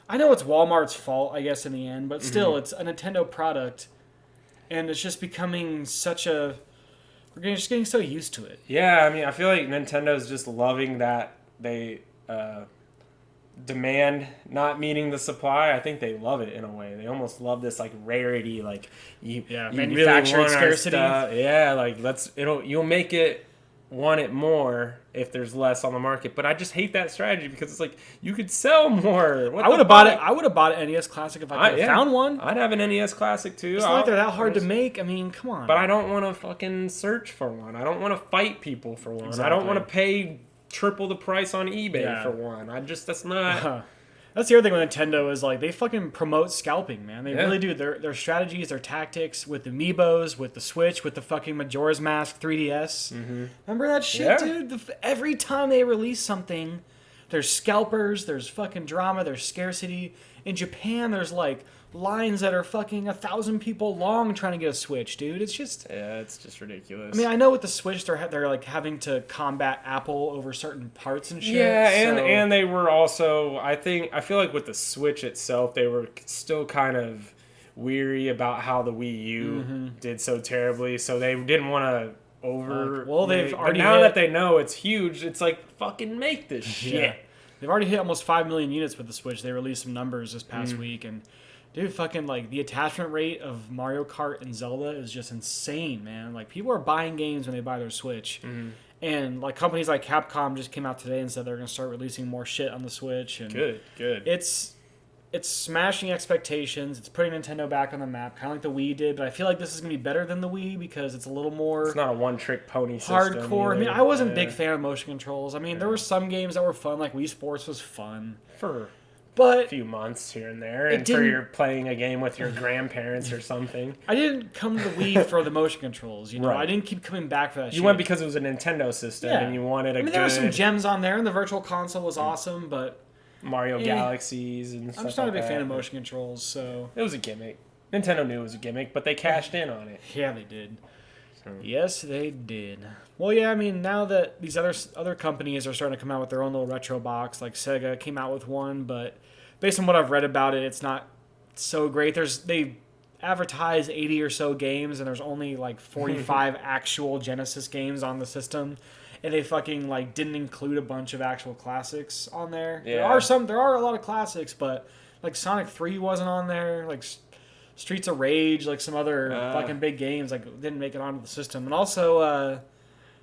Speaker 2: I know it's Walmart's fault, I guess, in the end, but still, it's a Nintendo product, and it's just becoming such a... We're just getting so used to it.
Speaker 1: Yeah, I mean, I feel like Nintendo's just loving that they demand not meeting the supply. I think they love it in a way. They almost love this like rarity, like you
Speaker 2: manufacturing
Speaker 1: really
Speaker 2: scarcity.
Speaker 1: Yeah, like you'll make it want it more if there's less on the market. But I just hate that strategy because it's like you could sell more.
Speaker 2: I would have bought it. I would have bought an NES Classic if I could have found one.
Speaker 1: I'd have an NES Classic too.
Speaker 2: It's not like they're that hard to make. I mean, come on.
Speaker 1: But I don't want to fucking search for one. I don't want to fight people for one.
Speaker 2: Exactly.
Speaker 1: I don't want to pay triple the price on eBay for one. That's not...
Speaker 2: That's the other thing with Nintendo is like they fucking promote scalping, man. They really do. Their strategies, their tactics with the Amiibos, with the Switch, with the fucking Majora's Mask 3DS. Mm-hmm. Remember that shit, dude? Every time they release something, there's scalpers, there's fucking drama, there's scarcity. In Japan, there's like lines that are fucking 1,000 people long trying to get a Switch, dude. It's just...
Speaker 1: Yeah, it's just ridiculous.
Speaker 2: I mean, I know with the Switch, they're like having to combat Apple over certain parts and shit.
Speaker 1: Yeah, and they were also... I feel like with the Switch itself, they were still kind of weary about how the Wii U did so terribly, so they didn't want to
Speaker 2: they've already
Speaker 1: now that they know it's huge, it's like, fucking make this shit.
Speaker 2: Yeah. They've already hit almost 5 million units with the Switch. They released some numbers this past week, and Dude, fucking, like, the attachment rate of Mario Kart and Zelda is just insane, man. Like, people are buying games when they buy their Switch.
Speaker 1: Mm-hmm.
Speaker 2: And, like, companies like Capcom just came out today and said they're going to start releasing more shit on the Switch. And
Speaker 1: Good.
Speaker 2: It's smashing expectations. It's putting Nintendo back on the map, kind of like the Wii did. But I feel like this is going to be better than the Wii because it's a little more...
Speaker 1: It's not a one-trick pony system.
Speaker 2: Hardcore.
Speaker 1: Either.
Speaker 2: I mean, I wasn't a big fan of motion controls. I mean, there were some games that were fun, like Wii Sports was fun.
Speaker 1: For...
Speaker 2: But
Speaker 1: a few months here and there, and for you're playing a game with your grandparents or something.
Speaker 2: I didn't come to the Wii for the motion controls, you know.
Speaker 1: Right.
Speaker 2: I didn't keep coming back for that.
Speaker 1: You went because it was a Nintendo system, and you wanted a good.
Speaker 2: There were some gems on there, and the Virtual Console was awesome, but
Speaker 1: Mario Galaxies and stuff.
Speaker 2: I'm just not a big fan of motion controls, so
Speaker 1: it was a gimmick. Nintendo knew it was a gimmick, but they cashed in on it.
Speaker 2: Yeah, they did. Yes, they did. Well, yeah, I mean, now that these other companies are starting to come out with their own little retro box, like Sega came out with one, but based on what I've read about it, it's not so great. They advertise 80 or so games, and there's only like 45 actual Genesis games on the system, and they fucking like didn't include a bunch of actual classics on there.
Speaker 1: Yeah.
Speaker 2: There are a lot of classics, but like Sonic 3 wasn't on there, like Streets of Rage, like some other fucking big games like didn't make it onto the system. And also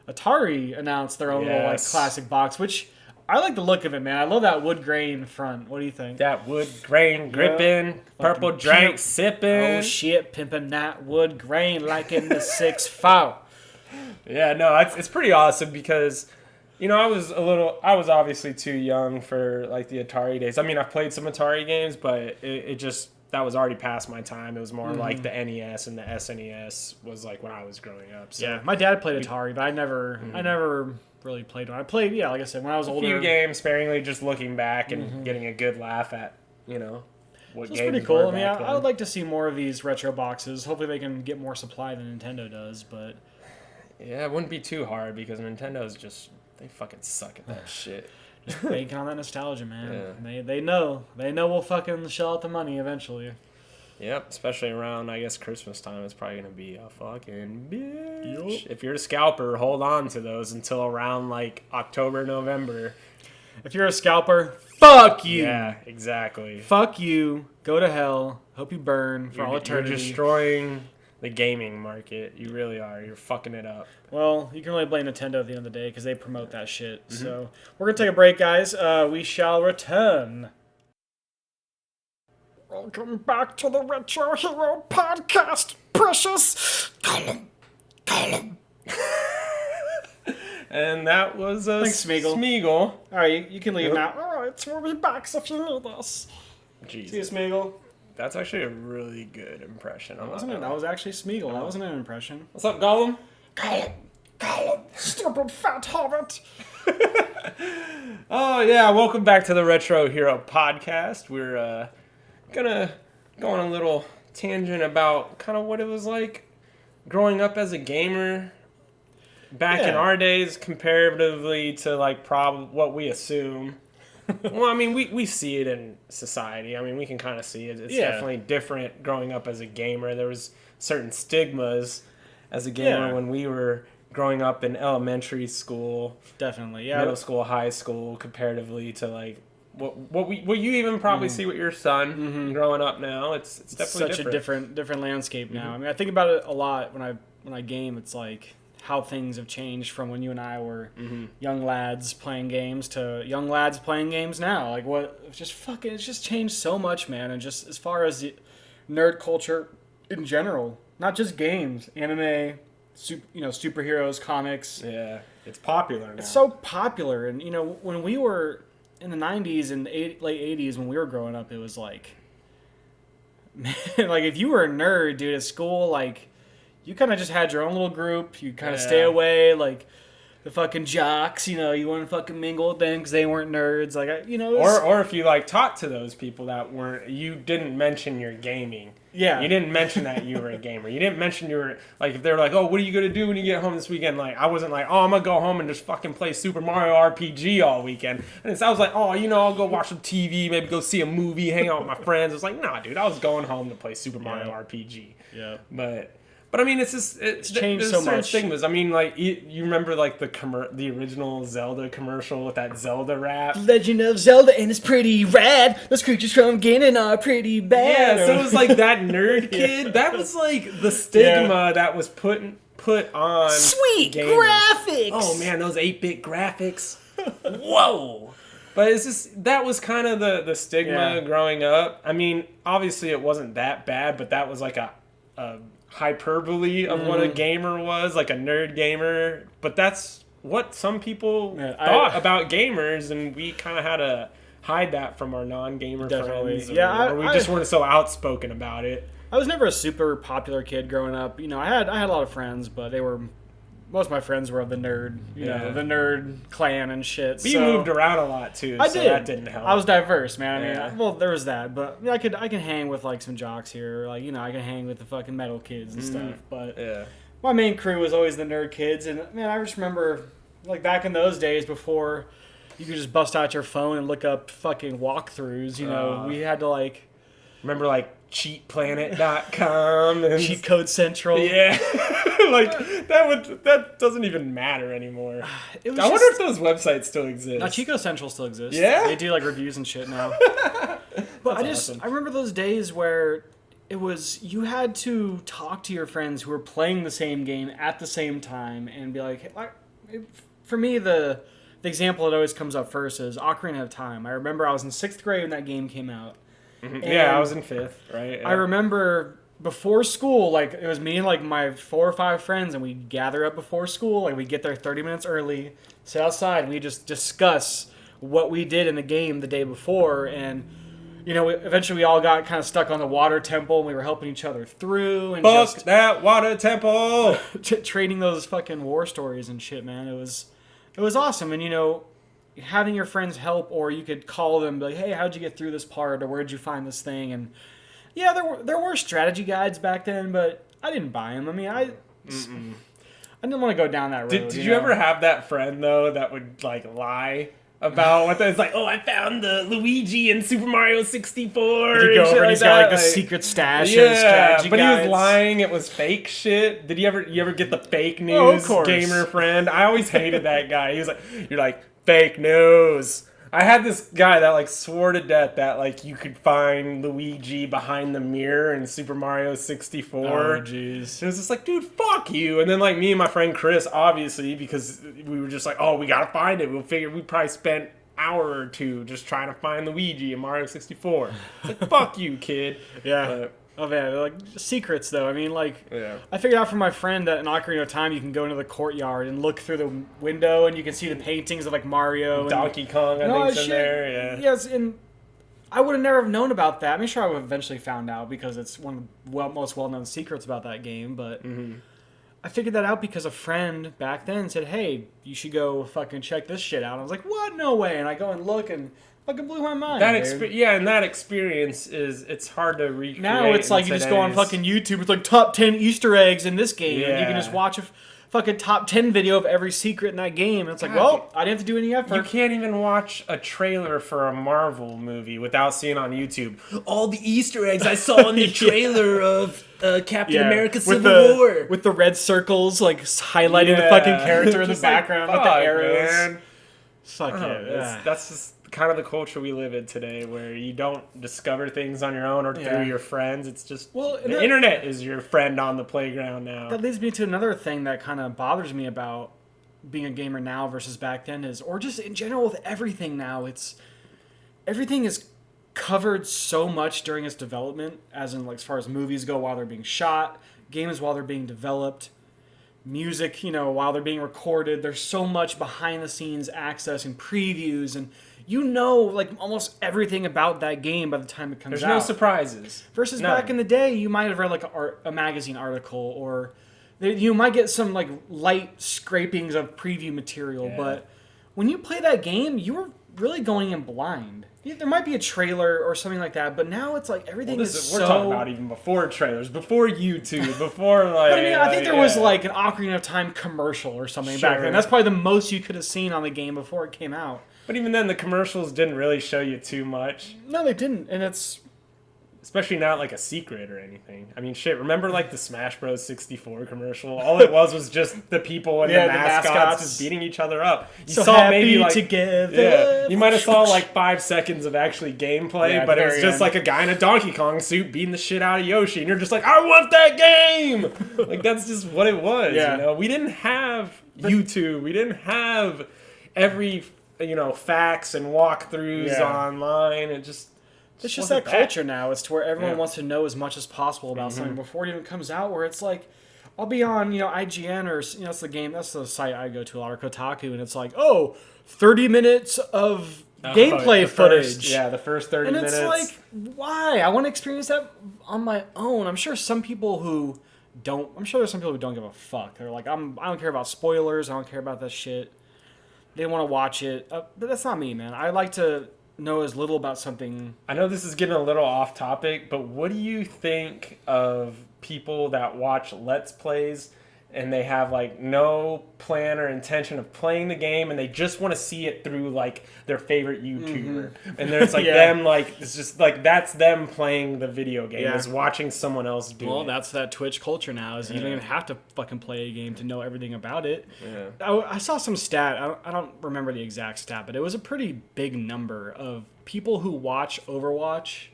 Speaker 2: Atari announced their own little like classic box, which I like the look of it, man. I love that wood grain front. What do you think?
Speaker 1: That wood grain gripping, purple drink sipping.
Speaker 2: Oh shit, pimping that wood grain like in the 6-4.
Speaker 1: Yeah, no, it's pretty awesome because, you know, I was obviously too young for like the Atari days. I mean, I've played some Atari games, but it just, that was already past my time. It was more like the NES and the SNES was like when I was growing up. So
Speaker 2: yeah, my dad played Atari, but I never really played one. I played, yeah, like I said, when I was older.
Speaker 1: A few games sparingly, just looking back and getting a good laugh at, you know, what games. It's pretty
Speaker 2: cool. I mean, I would like to see more of these retro boxes. Hopefully they can get more supply than Nintendo does, but
Speaker 1: yeah, it wouldn't be too hard because Nintendo's just, they fucking suck at that shit.
Speaker 2: Just banking on that nostalgia, man. Yeah. They know we'll fucking shell out the money eventually.
Speaker 1: Yep, especially around, I guess, Christmas time. It's probably going to be a fucking bitch. Yep. If you're a scalper, hold on to those until around, like, October, November.
Speaker 2: If you're a scalper, fuck you.
Speaker 1: Yeah, exactly.
Speaker 2: Fuck you. Go to hell. Hope you burn for all eternity.
Speaker 1: You're destroying the gaming market. You really are. You're fucking it up.
Speaker 2: Well, you can really blame Nintendo at the end of the day because they promote that shit. So we're going to take a break, guys. We shall return. Welcome back to the Retro Hero Podcast, precious. Column.
Speaker 1: And that was
Speaker 2: Thanks, Smeagol.
Speaker 1: All
Speaker 2: right, you can leave now. All right, we'll be back if you need us.
Speaker 1: Jesus.
Speaker 2: See you, Smeagol.
Speaker 1: That's actually a really good impression.
Speaker 2: That was actually Smeagol. That wasn't an impression.
Speaker 1: What's up, Gollum?
Speaker 2: Gollum, stupid fat hobbit.
Speaker 1: Oh, yeah, welcome back to the Retro Hero Podcast. We're gonna go on a little tangent about kind of what it was like growing up as a gamer back in our days comparatively to like what we assume. Well, I mean, we see it in society. I mean, we can kind of see it. It's definitely different growing up as a gamer. There was certain stigmas as a gamer when we were growing up in elementary school.
Speaker 2: Definitely, yeah.
Speaker 1: Middle school, high school, comparatively to like what you even probably see with your son growing up now. It's definitely
Speaker 2: such a different landscape now. I mean, I think about it a lot when I game. It's like how things have changed from when you and I were young lads playing games to young lads playing games now. Like it's just changed so much, man. And just as far as the nerd culture in general, not just games, anime, superheroes, comics.
Speaker 1: Yeah, it's popular now.
Speaker 2: It's so popular. And, you know, when we were in the 90s and late 80s when we were growing up, it was like, man, like if you were a nerd, dude, at school, like, you kind of just had your own little group. You kind of stay away, like the fucking jocks. You know, you wouldn't fucking mingle with them because they weren't nerds. Like,
Speaker 1: or if you like talked to those people that weren't, you didn't mention your gaming.
Speaker 2: Yeah,
Speaker 1: you didn't mention that you were a gamer. You didn't mention you were like if they're like, oh, what are you gonna do when you get home this weekend? Like, I wasn't like, oh, I'm gonna go home and just fucking play Super Mario RPG all weekend. And I was like, oh, I'll go watch some TV, maybe go see a movie, hang out with my friends. It's like, nah, dude, I was going home to play Super Mario RPG.
Speaker 2: Yeah,
Speaker 1: but But I mean, it's just
Speaker 2: It's changed
Speaker 1: there's
Speaker 2: so
Speaker 1: certain
Speaker 2: much.
Speaker 1: stigmas. I mean, like you remember like the original Zelda commercial with that Zelda rap.
Speaker 2: Legend of Zelda, and it's pretty rad. Those creatures from Ganon are pretty bad.
Speaker 1: Yeah, so it was like that nerd kid. That was like the stigma that was put on.
Speaker 2: Sweet
Speaker 1: gamers.
Speaker 2: graphics.
Speaker 1: Oh man, those 8-bit graphics. Whoa. But it's just that was kind of the stigma growing up. I mean, obviously it wasn't that bad, but that was like a hyperbole of what a gamer was, like a nerd gamer. But that's what some people thought about gamers, and we kind of had to hide that from our non-gamer friends. Or we just weren't so outspoken about it.
Speaker 2: I was never a super popular kid growing up. You know, I had a lot of friends, but most of my friends were of the nerd, you know, the nerd clan and shit.
Speaker 1: But you moved around a lot too, so that didn't help.
Speaker 2: I was diverse, man. I mean, well, there was that, but I can hang with like some jocks here, like, you know, I can hang with the fucking metal kids and stuff. But my main crew was always the nerd kids, and man, I just remember like back in those days before you could just bust out your phone and look up fucking walkthroughs. You know, we had to like
Speaker 1: remember like cheatplanet.com and
Speaker 2: Cheat Code Central.
Speaker 1: Yeah. Like that doesn't even matter anymore. I wonder if those websites still exist.
Speaker 2: No, Chico Central still exists.
Speaker 1: Yeah?
Speaker 2: They do like reviews and shit now. But I remember those days where it was you had to talk to your friends who were playing the same game at the same time and be like, for me the example that always comes up first is Ocarina of Time. I remember I was in 6th grade when that game came out.
Speaker 1: Mm-hmm. Yeah, I was in 5th, right? Yeah.
Speaker 2: I remember before school, like it was me and like my 4 or 5 friends, and we'd gather up before school, like we'd get there 30 minutes early, sit outside, and we just discuss what we did in the game the day before. And you know, eventually we all got kind of stuck on the water temple, and we were helping each other through and
Speaker 1: just that water temple,
Speaker 2: trading those fucking war stories and shit. Man, it was awesome. And you know, having your friends help, or you could call them, be like, hey, how'd you get through this part, or where'd you find this thing? And yeah, there were strategy guides back then, but I didn't buy them. I mean, I didn't want to go down that road.
Speaker 1: Did you ever have that friend though that would like lie about what it's like? Oh, I found the Luigi in Super Mario 64.
Speaker 2: Did you go over and he's got like the secret stash?
Speaker 1: Yeah,
Speaker 2: of strategy
Speaker 1: but
Speaker 2: guides?
Speaker 1: he was lying. It was fake shit. Did you ever get the fake news gamer friend? I always hated that guy. He was like, you're like fake news. I had this guy that like swore to death that like you could find Luigi behind the mirror in Super Mario 64.
Speaker 2: Oh jeez.
Speaker 1: It was just like, dude, fuck you. And then like me and my friend Chris, obviously, because we were just like, oh, we gotta find it. We probably spent an hour or two just trying to find Luigi in Mario 64. It's like, fuck you, kid.
Speaker 2: Yeah.
Speaker 1: But,
Speaker 2: oh man, like secrets though. I mean, like I figured out from my friend that in Ocarina of Time you can go into the courtyard and look through the window and you can see the paintings of like Mario and
Speaker 1: Donkey Kong, I think's in there. Yeah.
Speaker 2: Yes, and I would have never have known about that. I mean, sure, I would have eventually found out because it's one of the most well-known secrets about that game. But I figured that out because a friend back then said, "Hey, you should go fucking check this shit out." And I was like, "What? No way!" And I go and look and. Fucking blew my mind.
Speaker 1: And that experience it's hard to recreate.
Speaker 2: Now it's like you just go on fucking YouTube. It's like top 10 Easter eggs in this game, and you can just watch a fucking top 10 video of every secret in that game. And it's like, well, I didn't have to do any effort.
Speaker 1: You can't even watch a trailer for a Marvel movie without seeing on YouTube all the Easter eggs I saw in the trailer of Captain America Civil War
Speaker 2: with the red circles like highlighting the fucking character in the background with the arrows. Man. Fuck yeah.
Speaker 1: That's just kind of the culture we live in today, where you don't discover things on your own or through your friends. It's just the internet is your friend on the playground now.
Speaker 2: That leads me to another thing that kind of bothers me about being a gamer now versus back then or just in general with everything now. Everything is covered so much during its development, as in like as far as movies go while they're being shot, games while they're being developed, music, you know, while they're being recorded. There's so much behind the scenes access and previews, and you know, like almost everything about that game by the time it comes out.
Speaker 1: There's no surprises.
Speaker 2: Versus back in the day, you might have read like a magazine article, or you might get some like light scrapings of preview material. But when you play that game, you were really going in blind. There might be a trailer or something like that, but now it's like everything
Speaker 1: we're talking about even before trailers, before YouTube, before like.
Speaker 2: But I mean, I think there was like an Ocarina of Time commercial or something back then. That's probably the most you could have seen on the game before it came out.
Speaker 1: But even then, the commercials didn't really show you too much.
Speaker 2: No, they didn't, and it's
Speaker 1: especially not like a secret or anything. I mean, shit. Remember like the Smash Bros. 64 commercial? All it was just the people and the mascots just beating each other up. You
Speaker 2: so
Speaker 1: saw
Speaker 2: happy
Speaker 1: maybe like
Speaker 2: together.
Speaker 1: yeah, you might have saw like 5 seconds of actually gameplay, but it was just like a guy in a Donkey Kong suit beating the shit out of Yoshi, and you're just like, I want that game. Like that's just what it was.
Speaker 2: Yeah.
Speaker 1: You know, we didn't have YouTube. We didn't have every facts and walkthroughs online.
Speaker 2: It's just that culture now. It's to where everyone wants to know as much as possible about something before it even comes out. Where it's like, I'll be on IGN or that's the site I go to a lot, or Kotaku, and it's like 30 minutes of gameplay footage.
Speaker 1: The first 30 minutes.
Speaker 2: And it's like, why? I want to experience that on my own. I'm sure there's some people who don't give a fuck. They're like, I don't care about spoilers. I don't care about that shit. They want to watch it, but that's not me, man. I like to know as little about something.
Speaker 1: I know this is getting a little off topic, but what do you think of people that watch Let's Plays and they have like no plan or intention of playing the game and they just want to see it through like their favorite YouTuber? And there's like them, like it's just like that's them playing the video game, is watching someone else do it.
Speaker 2: Well, that's that Twitch culture now, is you don't even have to fucking play a game to know everything about it. I saw some stat, I don't remember the exact stat, but it was a pretty big number of people who watch Overwatch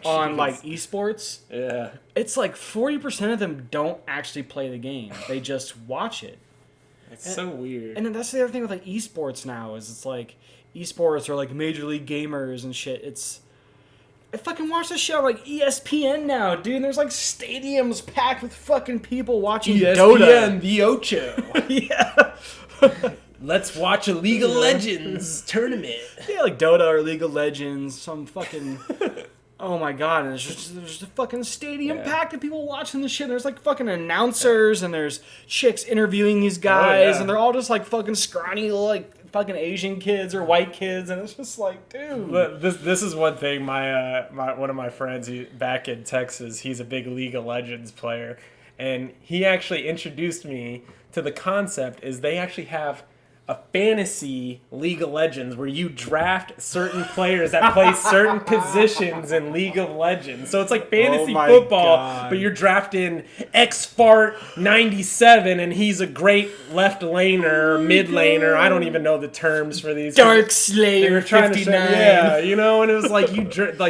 Speaker 2: on like esports.
Speaker 1: Yeah.
Speaker 2: It's like 40% of them don't actually play the game. They just watch it.
Speaker 1: It's so weird.
Speaker 2: And then that's the other thing with like esports now, is it's like esports are like Major League Gamers and shit. I fucking watch this shit on like ESPN now, dude. And there's like stadiums packed with fucking people watching
Speaker 1: ESPN
Speaker 2: Dota.
Speaker 1: the Ocho.
Speaker 2: Yeah.
Speaker 1: Let's watch a League of Legends tournament.
Speaker 2: Yeah, like Dota or League of Legends, some fucking... Oh my god, and there's just a fucking stadium packed of people watching this shit. And there's like fucking announcers, and there's chicks interviewing these guys, and they're all just like fucking scrawny, like fucking Asian kids or white kids, and it's just like, dude.
Speaker 1: This is one thing. My one of my friends back in Texas, he's a big League of Legends player, and he actually introduced me to the concept. Is they actually have a fantasy League of Legends where you draft certain players that play certain positions in League of Legends. So it's like fantasy football, but you're drafting X-Fart 97 and he's a great left laner, mid laner. I don't even know the terms for these.
Speaker 2: Dark Slayer 59.
Speaker 1: And it was like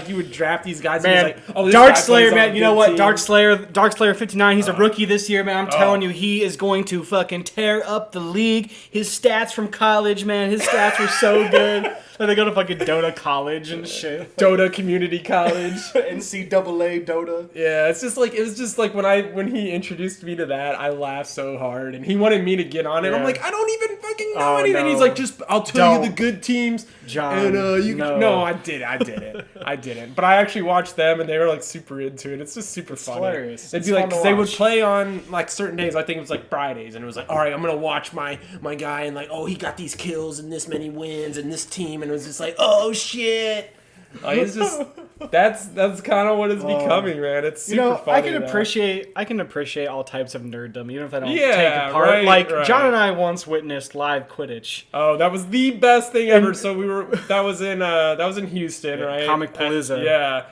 Speaker 1: you would draft these guys,
Speaker 2: man,
Speaker 1: and it was like, oh,
Speaker 2: Dark Slayer, man, you know what?
Speaker 1: Team.
Speaker 2: Dark Slayer 59, he's a rookie this year, man. I'm telling you, he is going to fucking tear up the league. His stats from college, man. His stats were so good. Like they go to fucking Dota college and shit.
Speaker 1: Dota Community College.
Speaker 2: NCAA Dota.
Speaker 1: Yeah, it was just like when he introduced me to that, I laughed so hard, and he wanted me to get on it. Yeah. I'm like, I don't even fucking know anything. No. He's like, I'll tell you the good teams.
Speaker 2: John,
Speaker 1: and no, I didn't. But I actually watched them, and they were like super into it. It's just super funny.
Speaker 2: Hilarious.
Speaker 1: They'd be like, cause they would play on like certain days. I think it was like Fridays, and it was like, all right, I'm gonna watch my guy, and like, oh, he got these kills and this many wins and this team, and it was just like, oh shit. Like, it's just that's kind of what it's becoming, man. It's super funny.
Speaker 2: I can appreciate all types of nerddom, even if I don't take it part. Right. John and I once witnessed live Quidditch.
Speaker 1: Oh, that was the best thing ever. So that was in Houston, right?
Speaker 2: Comic Palooza.
Speaker 1: Yeah,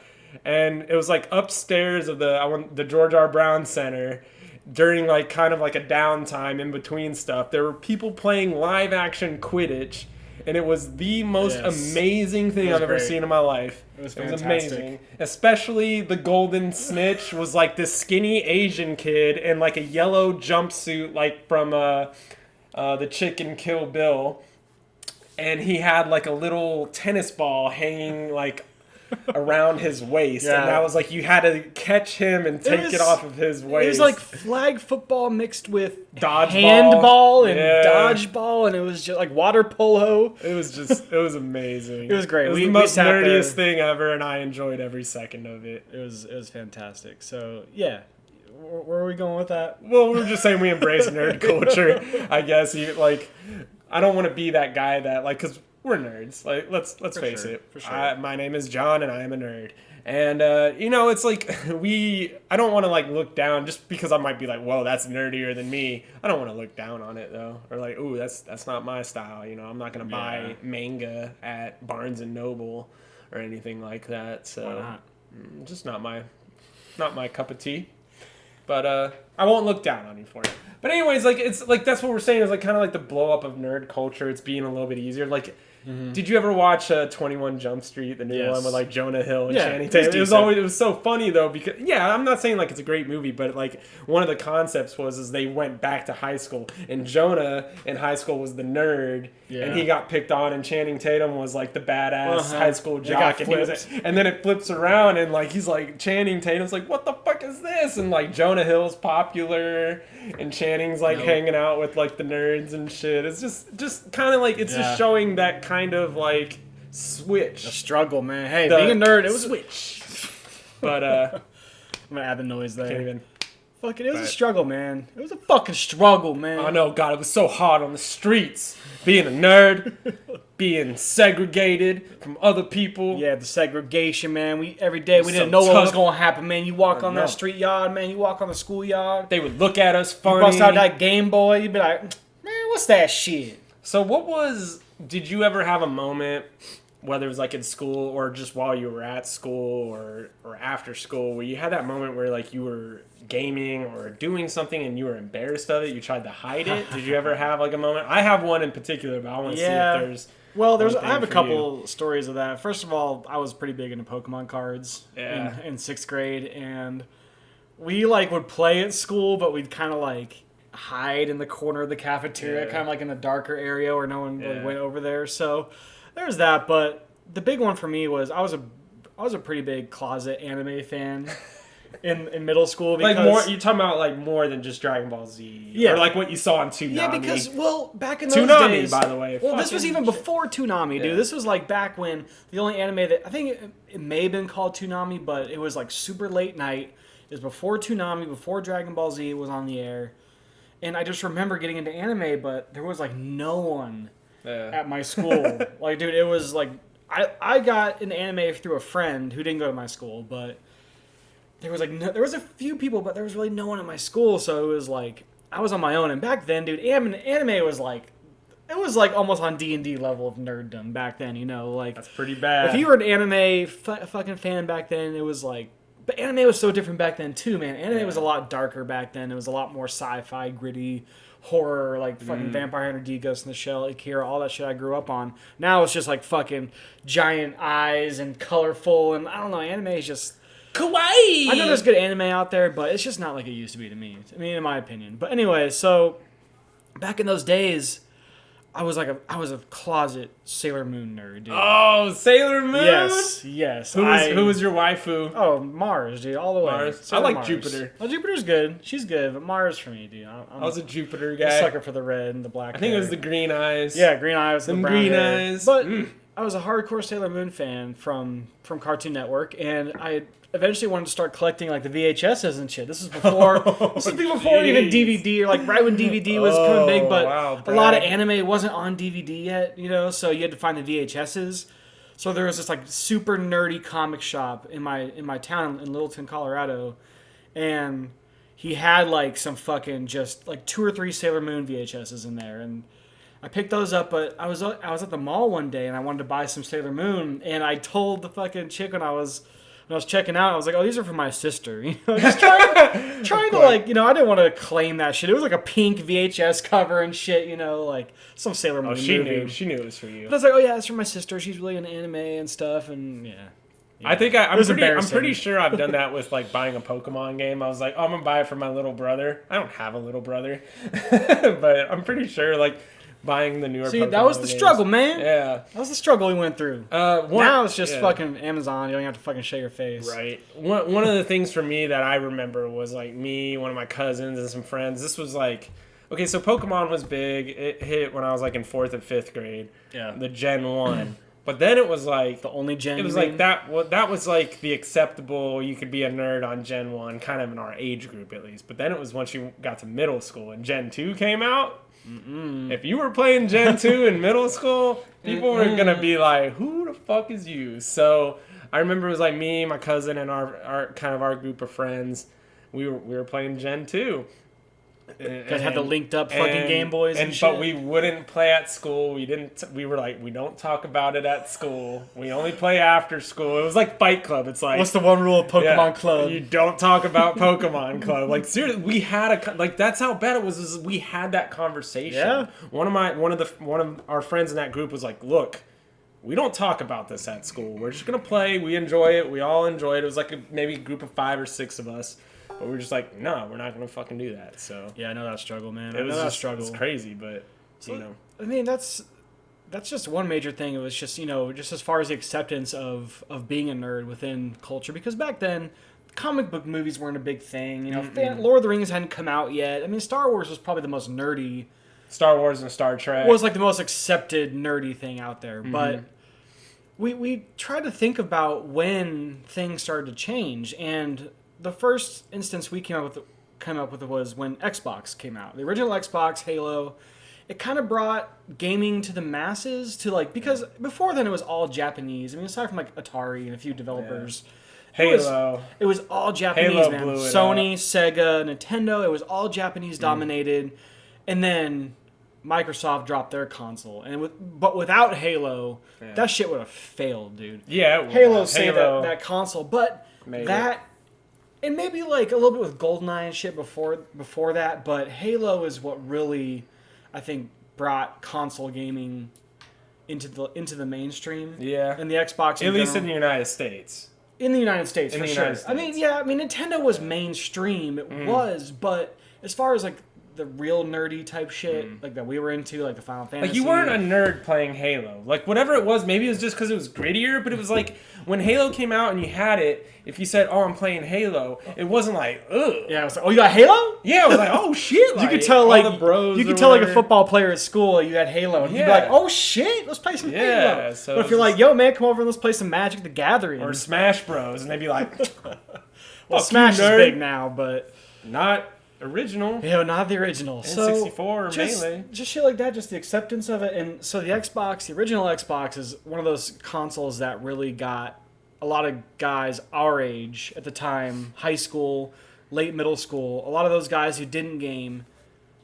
Speaker 1: and it was like upstairs of the George R. Brown Center. During like kind of like a downtime in between stuff, there were people playing live action Quidditch. And it was the most amazing thing I've ever seen in my life.
Speaker 2: It was
Speaker 1: amazing. Especially the golden snitch was like this skinny Asian kid in like a yellow jumpsuit like from the chick in Kill Bill. And he had like a little tennis ball hanging like around his waist, and that was like you had to catch him and take it off of his waist.
Speaker 2: It was like flag football mixed with
Speaker 1: dodgeball,
Speaker 2: handball, and dodgeball, and it was just like water polo.
Speaker 1: It was amazing.
Speaker 2: It was great.
Speaker 1: It was the most nerdiest thing ever, and I enjoyed every second of it.
Speaker 2: It was fantastic. So yeah, where are we going with that?
Speaker 1: Well, we were just saying we embrace nerd culture. I guess I don't want to be that guy that like because. We're nerds. Like let's face it.
Speaker 2: For sure.
Speaker 1: My name is John, and I am a nerd. And it's like I don't want to like look down just because I might be like, whoa, that's nerdier than me. I don't want to look down on it though, or like, ooh, that's not my style. I'm not gonna buy manga at Barnes and Noble or anything like that. So
Speaker 2: why not?
Speaker 1: Just not my cup of tea. But I won't look down on you for it. But anyways, like it's like that's what we're saying is like kind of like the blow up of nerd culture. It's being a little bit easier. Like, did you ever watch 21 Jump Street, the new one with like Jonah Hill and Channing Tatum? It was so funny though because I'm not saying like it's a great movie, but like one of the concepts was they went back to high school and Jonah in high school was the nerd and he got picked on and Channing Tatum was like the badass high school jock and then it flips around and like he's like Channing Tatum's like what the fuck is this and like Jonah Hill's popular and Channing's like hanging out with like the nerds and shit. It's just kind of like it's just showing that kind of like switch.
Speaker 2: A struggle, man. Hey, being a nerd, it was
Speaker 1: switch. But
Speaker 2: I'm gonna add the noise there.
Speaker 1: Can't even.
Speaker 2: Fucking, it was a struggle, man. It was a fucking struggle, man.
Speaker 1: I know, God, it was so hard on the streets. Being a nerd, being segregated from other people.
Speaker 2: Yeah, the segregation, man. Every day we didn't know what was gonna happen, man. You walk on that street yard, man. You walk on the schoolyard.
Speaker 1: They would look at us funny.
Speaker 2: You bust out that Game Boy. You'd be like, man, what's that shit?
Speaker 1: So did you ever have a moment, whether it was like in school or just while you were at school or after school, where you had that moment where like you were gaming or doing something and you were embarrassed of it, you tried to hide it? Did you ever have like a moment? I have one in particular, but I want to see if there's...
Speaker 2: Well, I have a couple stories of that. First of all, I was pretty big into Pokemon cards in 6th grade, and we like would play at school, but we'd kind of like hide in the corner of the cafeteria, kind of like in a darker area where no one really went over there. So there's that, but the big one for me was I was a pretty big closet anime fan. In middle school, because
Speaker 1: like more, you're talking about like more than just Dragon Ball Z, or like what you saw on Toonami.
Speaker 2: Yeah, because back in those days,
Speaker 1: by the way.
Speaker 2: Well, this was even before Toonami, dude. This was like back when the only anime that I think it may have been called Toonami, but it was like super late night. It was before Toonami, before Dragon Ball Z was on the air, and I just remember getting into anime, but there was like no one at my school. Like, dude, it was like I got into anime through a friend who didn't go to my school, but. There was a few people, but there was really no one at my school, so it was like I was on my own. And back then, dude, anime was like almost on D&D level of nerddom back then. You know, like
Speaker 1: that's pretty bad.
Speaker 2: If you were an anime fucking fan back then, it was like. But anime was so different back then too, man. Anime was a lot darker back then. It was a lot more sci-fi, gritty, horror, like fucking Vampire Hunter D, Ghost in the Shell, Akira, all that shit I grew up on. Now it's just like fucking giant eyes and colorful, and I don't know. Anime is just.
Speaker 1: Kawaii!
Speaker 2: I know there's good anime out there, but it's just not like it used to be to me. I mean, in my opinion. But anyway, so back in those days, I was a closet Sailor Moon nerd, dude.
Speaker 1: Oh, Sailor Moon?
Speaker 2: Yes.
Speaker 1: Who was your waifu?
Speaker 2: Oh, Mars, dude, all the way.
Speaker 1: Mars. I like Mars. Jupiter.
Speaker 2: Oh, Jupiter's good. She's good, but Mars for me, dude.
Speaker 1: I was a Jupiter guy.
Speaker 2: A sucker for the red and the black.
Speaker 1: I think it was the green eyes.
Speaker 2: Yeah, green eyes.
Speaker 1: Them
Speaker 2: the brown
Speaker 1: green
Speaker 2: hair.
Speaker 1: eyes.
Speaker 2: But I was a hardcore Sailor Moon fan from Cartoon Network, and I eventually wanted to start collecting like the VHSs and shit. This is before even DVD, or like right when DVD was coming big, but a lot of anime wasn't on DVD yet, you know, so you had to find the VHSs. So there was this like super nerdy comic shop in my town in Littleton, Colorado, and he had like some fucking just like 2 or 3 Sailor Moon VHSs in there, and I picked those up, but I was at the mall one day and I wanted to buy some Sailor Moon, and I told the fucking chick when I was checking out, I was like, "Oh, these are for my sister." You know, just trying to like, you know, I didn't want to claim that shit. It was like a pink VHS cover and shit, you know, like some Sailor Moon movie.
Speaker 1: She knew it was for you.
Speaker 2: But I was like, "Oh yeah, it's for my sister. She's really into anime and stuff." And yeah.
Speaker 1: I think I'm pretty sure I've done that with like buying a Pokemon game. I was like, "Oh, I'm gonna buy it for my little brother." I don't have a little brother, but I'm pretty sure like. Buying the newer Pokemon
Speaker 2: that was the struggle, man.
Speaker 1: Yeah.
Speaker 2: That was the struggle we went through. Now it's just fucking Amazon. You don't have to fucking show your face.
Speaker 1: Right. One of the things for me that I remember was like me, one of my cousins, and some friends. This was like... Okay, so Pokemon was big. It hit when I was like in 4th and 5th grade.
Speaker 2: Yeah.
Speaker 1: The Gen 1. But then it was like...
Speaker 2: The only Gen...
Speaker 1: It was like that was like the acceptable, you could be a nerd on Gen 1, kind of in our age group at least. But then it was once you got to middle school and Gen 2 came out... If you were playing Gen 2 in middle school, people were going to be like, who the fuck is you? So I remember it was like me, my cousin, and our group of friends. We were playing Gen 2.
Speaker 2: guys had the linked up fucking Game Boys and shit.
Speaker 1: But we wouldn't play at school. We were like, we don't talk about it at school. We only play after school. It was like Fight Club. It's like,
Speaker 2: what's the one rule of Pokemon Club?
Speaker 1: You don't talk about Pokemon Club. Like seriously, we had that's how bad it was. Is we had that conversation.
Speaker 2: Yeah.
Speaker 1: One of our friends in that group was like, look, we don't talk about this at school. We're just gonna play. We enjoy it. We all enjoy it. It was like maybe a group of 5 or 6 of us. But we were just like, no, we're not going to fucking do that. So
Speaker 2: yeah, I know that struggle, man.
Speaker 1: It was crazy, but, you know.
Speaker 2: I mean, that's just one major thing. It was just, just as far as the acceptance of being a nerd within culture. Because back then, comic book movies weren't a big thing. Lord of the Rings hadn't come out yet. I mean, Star Wars was probably the most nerdy.
Speaker 1: Star Wars and Star Trek.
Speaker 2: Was like the most accepted nerdy thing out there. Mm-hmm. But we tried to think about when things started to change. And the first instance we came up with was when Xbox came out. The original Xbox, Halo, it kind of brought gaming to the masses because before then it was all Japanese. I mean, aside from like Atari and a few developers,
Speaker 1: Halo.
Speaker 2: It was all Japanese,
Speaker 1: Halo
Speaker 2: man.
Speaker 1: Blew it
Speaker 2: Sony,
Speaker 1: up.
Speaker 2: Sega, Nintendo, it was all Japanese dominated. And then Microsoft dropped their console, but without Halo, that shit would have failed, dude.
Speaker 1: Yeah,
Speaker 2: Halo saved that console, but
Speaker 1: that.
Speaker 2: And maybe like a little bit with GoldenEye and shit before that, but Halo is what really, I think, brought console gaming into the mainstream.
Speaker 1: Yeah.
Speaker 2: And the Xbox
Speaker 1: at least in the United States.
Speaker 2: In the United States, for sure.
Speaker 1: States.
Speaker 2: I mean, Nintendo was mainstream. It was, but as far as like the real nerdy type shit like that we were into, like the Final Fantasy.
Speaker 1: Like you weren't a nerd playing Halo. Like whatever it was, maybe it was just because it was grittier, but it was like when Halo came out and you had it, if you said, "Oh, I'm playing Halo," it wasn't like, ugh.
Speaker 2: Yeah, it was like, "Oh, you got Halo?"
Speaker 1: Yeah, it was like, "Oh shit!" Like,
Speaker 2: you could tell like
Speaker 1: the bros.
Speaker 2: You could tell like a football player at school you had Halo, and you'd be like, "Oh shit, let's play some Halo."
Speaker 1: So
Speaker 2: but if you're like, "Yo, man, come over and let's play some Magic the Gathering,"
Speaker 1: or Smash Bros, and they'd be like,
Speaker 2: "Well, Smash is big now, but
Speaker 1: not." Original.
Speaker 2: Yeah, not the original.
Speaker 1: N64 or Melee.
Speaker 2: Just shit like that, just the acceptance of it. And so the Xbox, the original Xbox, is one of those consoles that really got a lot of guys our age at the time, high school, late middle school, a lot of those guys who didn't game,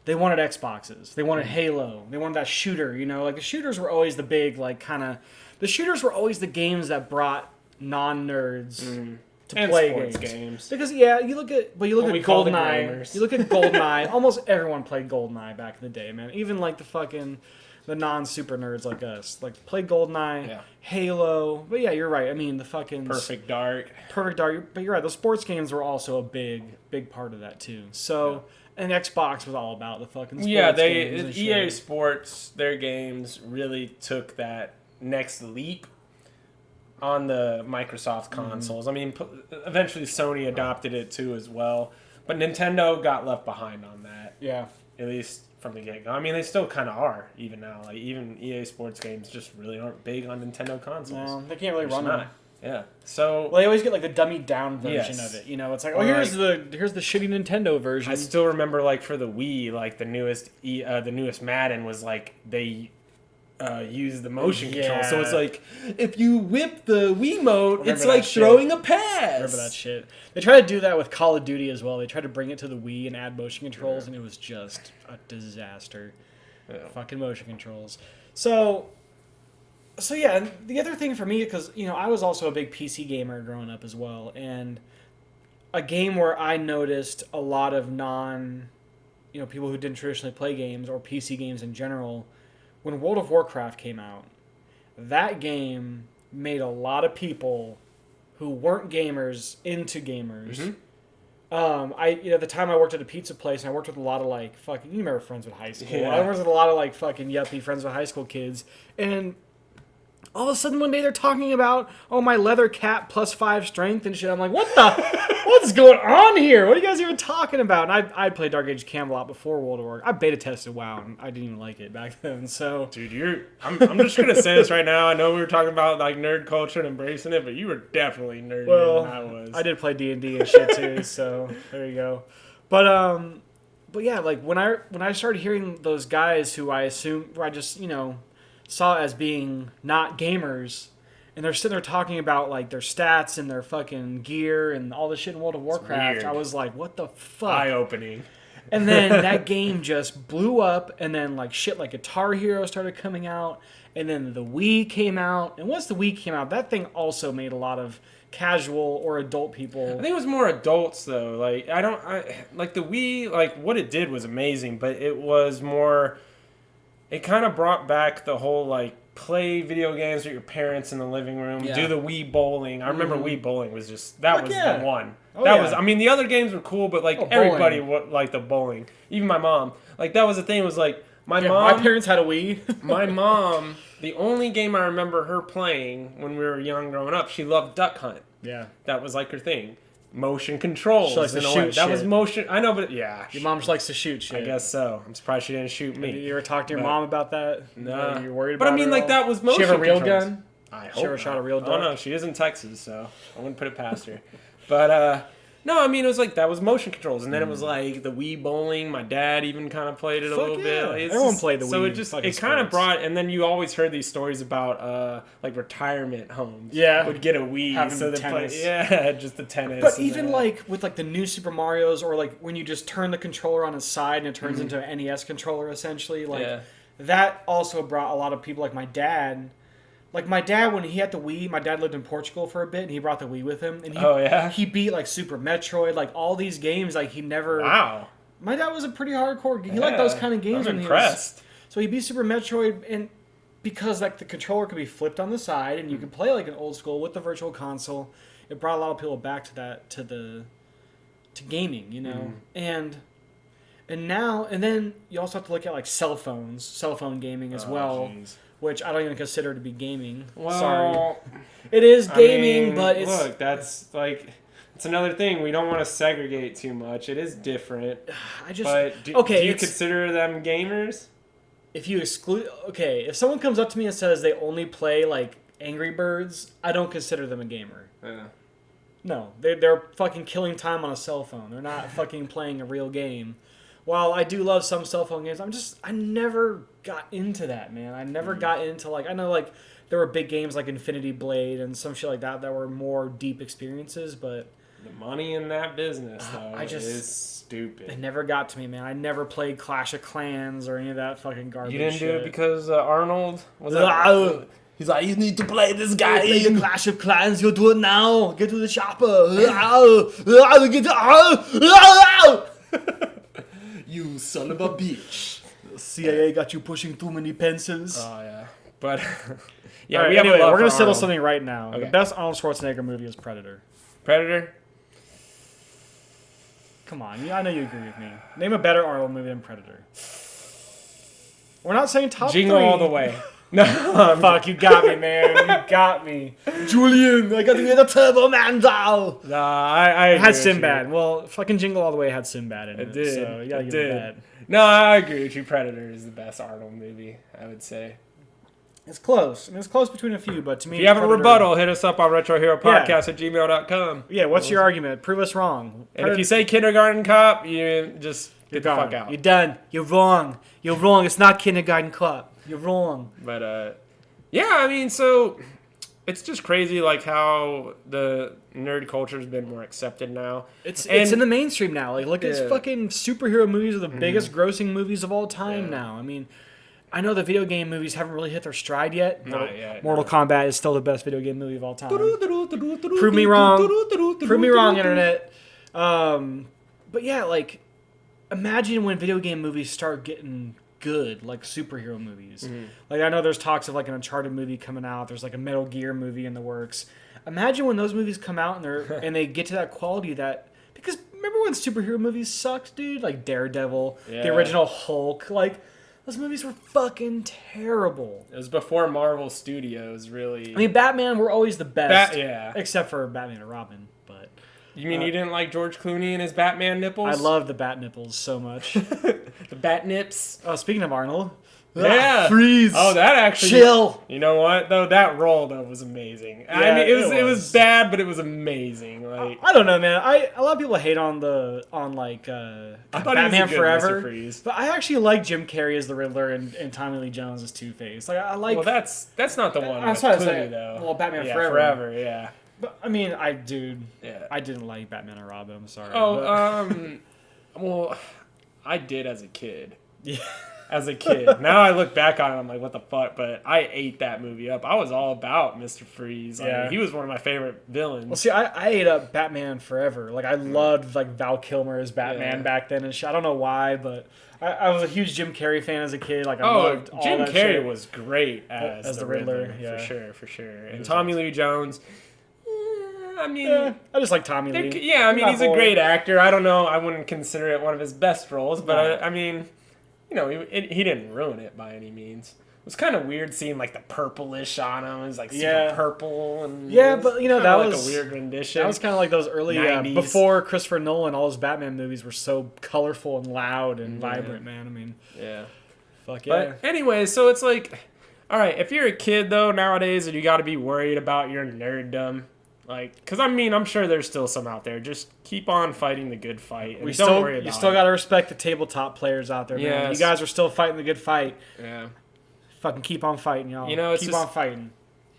Speaker 2: they wanted Xboxes. They wanted Halo. They wanted that shooter, Like the shooters were always the big, the shooters were always the games that brought non-nerds to play games. Because you look at GoldenEye. You look at GoldenEye. Almost everyone played GoldenEye back in the day, man. Even like the non-super nerds like us, like played GoldenEye, Halo. But yeah, you're right. I mean, the fucking
Speaker 1: Perfect Dark.
Speaker 2: But you're right. Those sports games were also a big part of that too. So. And Xbox was all about the fucking sports games.
Speaker 1: EA Sports, their games really took that next leap on the Microsoft consoles. I mean, eventually Sony adopted it too as well, but Nintendo got left behind on that.
Speaker 2: Yeah,
Speaker 1: at least from the get-go. I mean, they still kind of are even now. Like even EA Sports games just really aren't big on Nintendo consoles.
Speaker 2: No, they can't really run them.
Speaker 1: Yeah. So
Speaker 2: they always get like the dummied down version of it. It's like, here's the shitty Nintendo version.
Speaker 1: I still remember like for the Wii, like the newest Madden was like they use the motion control. So it's like if you whip the Wiimote, it's like throwing a pass.
Speaker 2: Remember that shit. They tried to do that with Call of Duty as well. They tried to bring it to the Wii and add motion controls, and it was just a disaster. Yeah. Fucking motion controls. So yeah, and the other thing for me, because I was also a big PC gamer growing up as well, and a game where I noticed a lot of people who didn't traditionally play games or PC games in general. When World of Warcraft came out, that game made a lot of people who weren't gamers into gamers. Mm-hmm. At the time I worked at a pizza place, and I worked with a lot of you remember Friends with High School. Yeah. I worked with a lot of fucking yuppie Friends with High School kids, and all of a sudden one day they're talking about, my leather cap +5 strength and shit. I'm like, what's going on here? What are you guys even talking about? And I played Dark Age Camelot before World of Warcraft. I beta tested WoW, and I didn't even like it back then. So,
Speaker 1: dude, I'm just gonna say this right now. I know we were talking about nerd culture and embracing it, but you were definitely nerdier than I was.
Speaker 2: I did play D&D and shit too. So there you go. But yeah, when I started hearing those guys who I just saw as being not gamers, and they're sitting there talking about their stats and their fucking gear and all this shit in World of Warcraft. I was like, what the fuck?
Speaker 1: Eye-opening.
Speaker 2: And then that game just blew up, and then like shit like Guitar Hero started coming out, and then the Wii came out. And once the Wii came out, that thing also made a lot of casual or adult people.
Speaker 1: I think it was more adults though. Like like the Wii, like what it did was amazing, but it was more. It kind of brought back the whole like play video games with your parents in the living room, do the Wii bowling. I remember Wii bowling was just the one. Was I mean the other games were cool, but like everybody liked the bowling. Even my mom. Like that was the thing. Was like my
Speaker 2: parents had a Wii.
Speaker 1: My mom. The only game I remember her playing when we were young growing up, she loved Duck Hunt.
Speaker 2: Yeah.
Speaker 1: That was like her thing. Motion controls.
Speaker 2: She likes to shoot shit.
Speaker 1: That was motion. I know, but yeah.
Speaker 2: Your mom just likes to shoot shit.
Speaker 1: I guess so. I'm surprised she didn't shoot me.
Speaker 2: You ever talk to your mom about that?
Speaker 1: No.
Speaker 2: You're worried about
Speaker 1: But I mean, like, that was motion
Speaker 2: controls. She have a real
Speaker 1: controls.
Speaker 2: gun?
Speaker 1: I hope
Speaker 2: She ever shot a real gun?
Speaker 1: Oh, no. She is in Texas, so I wouldn't put it past her. But, no, I mean, it was like, that was motion controls. And then it was like the Wii bowling. My dad even kind of played it a little bit. Like,
Speaker 2: everyone played the Wii.
Speaker 1: So it kind of brought, and then you always heard these stories about, like, retirement homes.
Speaker 2: Yeah.
Speaker 1: Would get a Wii.
Speaker 2: Having
Speaker 1: so they
Speaker 2: tennis.
Speaker 1: play. Yeah, just the tennis.
Speaker 2: But even, like, with, like, the new Super Marios, or, like, when you just turn the controller on its side and it turns into an NES controller, essentially, like, that also brought a lot of people, like my dad. Like, my dad, when he had the Wii, my dad lived in Portugal for a bit, and he brought the Wii with him. And he beat, like, Super Metroid, like, all these games, like, he never...
Speaker 1: Wow.
Speaker 2: My dad was a pretty hardcore... He liked those kind of games.
Speaker 1: I'm impressed.
Speaker 2: So he beat Super Metroid, and because, like, the controller could be flipped on the side, and you could play, like, an old school with the Virtual Console, it brought a lot of people back to that, to gaming, you know? And now... And then you also have to look at, like, cell phone gaming as well. Geez. Which I don't even consider to be gaming.
Speaker 1: Well,
Speaker 2: sorry. It is gaming, but it's...
Speaker 1: Look, that's, like... It's another thing. We don't want to segregate too much. It is different. But do you consider them gamers?
Speaker 2: If you exclude... Okay, if someone comes up to me and says they only play, like, Angry Birds, I don't consider them a gamer.
Speaker 1: Yeah.
Speaker 2: No, they're fucking killing time on a cell phone. They're not fucking playing a real game. While I do love some cell phone games, I never got into that, man. I never got into, like, I know, like, there were big games like Infinity Blade and some shit like that were more deep experiences, but...
Speaker 1: The money in that business, though, is stupid.
Speaker 2: It never got to me, man. I never played Clash of Clans or any of that fucking garbage.
Speaker 1: You didn't
Speaker 2: shit.
Speaker 1: do it because Arnold was
Speaker 2: He's like, you need to play this guy. Play the Clash of Clans. You do it now. Get to the chopper. You son of a bitch. The CIA got you pushing too many pencils.
Speaker 1: Oh, yeah. But, yeah,
Speaker 2: right,
Speaker 1: anyway,
Speaker 2: we're going to settle something right now.
Speaker 1: Okay.
Speaker 2: The best Arnold Schwarzenegger movie is Predator.
Speaker 1: Predator?
Speaker 2: Come on. I know you agree with me. Name a better Arnold movie than Predator. We're not saying top
Speaker 1: Jingle
Speaker 2: 3.
Speaker 1: All the Way. No.
Speaker 2: Fuck, you got me, man. You got me. Julian, I got to get a Turbo Man doll.
Speaker 1: Nah, I
Speaker 2: it had Sinbad. Well, fucking Jingle All the Way had Sinbad in it.
Speaker 1: It did.
Speaker 2: So you gotta give it that.
Speaker 1: No, I agree with you. Predator is the best Arnold movie, I would say.
Speaker 2: It's close. I mean, it's close between a few, but to me...
Speaker 1: If you have a rebuttal, hit us up on retroheropodcast@gmail.com.
Speaker 2: Yeah, what's your argument? Prove us wrong.
Speaker 1: And if you say Kindergarten Cop, you just get the fuck out.
Speaker 2: You're done. You're wrong. You're wrong. It's not Kindergarten Cop. You're wrong.
Speaker 1: But, yeah, I mean, so... It's just crazy, like, how the nerd culture has been more accepted now.
Speaker 2: It's in the mainstream now. Like, look at fucking superhero movies are the biggest grossing movies of all time now. I mean... I know the video game movies haven't really hit their stride yet.
Speaker 1: Not yet.
Speaker 2: Mortal Kombat is still the best video game movie of all time. Prove me wrong. Prove me wrong, Internet. But yeah, like, imagine when video game movies start getting good, like superhero movies. Like, I know there's talks of like an Uncharted movie coming out. There's like a Metal Gear movie in the works. Imagine when those movies come out and they get to that quality that... Because remember when superhero movies sucked, dude? Like Daredevil, the original Hulk, like... Those movies were fucking terrible.
Speaker 1: It was before Marvel Studios, really.
Speaker 2: I mean, Batman were always the best.
Speaker 1: Yeah.
Speaker 2: Except for Batman and Robin. But
Speaker 1: you mean you didn't like George Clooney and his Batman nipples?
Speaker 2: I love the Bat nipples so much.
Speaker 1: The Bat nips.
Speaker 2: Oh, speaking of Arnold.
Speaker 1: Yeah.
Speaker 2: Freeze.
Speaker 1: Oh, that actually...
Speaker 2: Chill.
Speaker 1: You know what, though? That role, though, was amazing.
Speaker 2: Yeah,
Speaker 1: I mean, it was bad, but it was amazing. Like,
Speaker 2: I don't know, man. A lot of people hate on Batman Forever. But I actually like Jim Carrey as the Riddler and Tommy Lee Jones as Two-Face. Like, I like...
Speaker 1: Well, that's not the one with Clooney, though.
Speaker 2: Well, Batman
Speaker 1: Forever, yeah.
Speaker 2: But, I mean, I didn't like Batman and Robin. I'm sorry.
Speaker 1: Oh, well... I did as a kid.
Speaker 2: Yeah.
Speaker 1: As a kid. Now I look back on it, I'm like, what the fuck? But I ate that movie up. I was all about Mr. Freeze. Like,
Speaker 2: Yeah.
Speaker 1: he was one of my favorite villains.
Speaker 2: Well, see, I ate up Batman forever. Like, I loved, like, Val Kilmer as Batman back then and shit. I don't know why, but I was a huge Jim Carrey fan as a kid. Like, I loved all
Speaker 1: Jim
Speaker 2: that
Speaker 1: Carrey
Speaker 2: shit.
Speaker 1: was great as the Riddler.
Speaker 2: yeah.
Speaker 1: For sure. And Tommy Lee Jones, I mean...
Speaker 2: Yeah, I just like Tommy Lee.
Speaker 1: Yeah, I mean, he's a great actor. I don't know. I wouldn't consider it one of his best roles, but I mean... You know, he didn't ruin it by any means. It was kind of weird seeing like the purplish on him. It was like super purple and
Speaker 2: but you know that was
Speaker 1: like a weird rendition.
Speaker 2: That was kind of like those early before Christopher Nolan. All his Batman movies were so colorful and loud and vibrant. Man, I mean, fuck yeah.
Speaker 1: But anyway, so it's like, all right, if you're a kid though nowadays and you got to be worried about your nerddom. Like, because I mean, I'm sure there's still some out there. Just keep on fighting the good fight. And don't worry about it.
Speaker 2: You still got to respect the tabletop players out there, man. Yes. You guys are still fighting the good fight.
Speaker 1: Yeah.
Speaker 2: Fucking keep on fighting, y'all.
Speaker 1: You know,
Speaker 2: keep on fighting.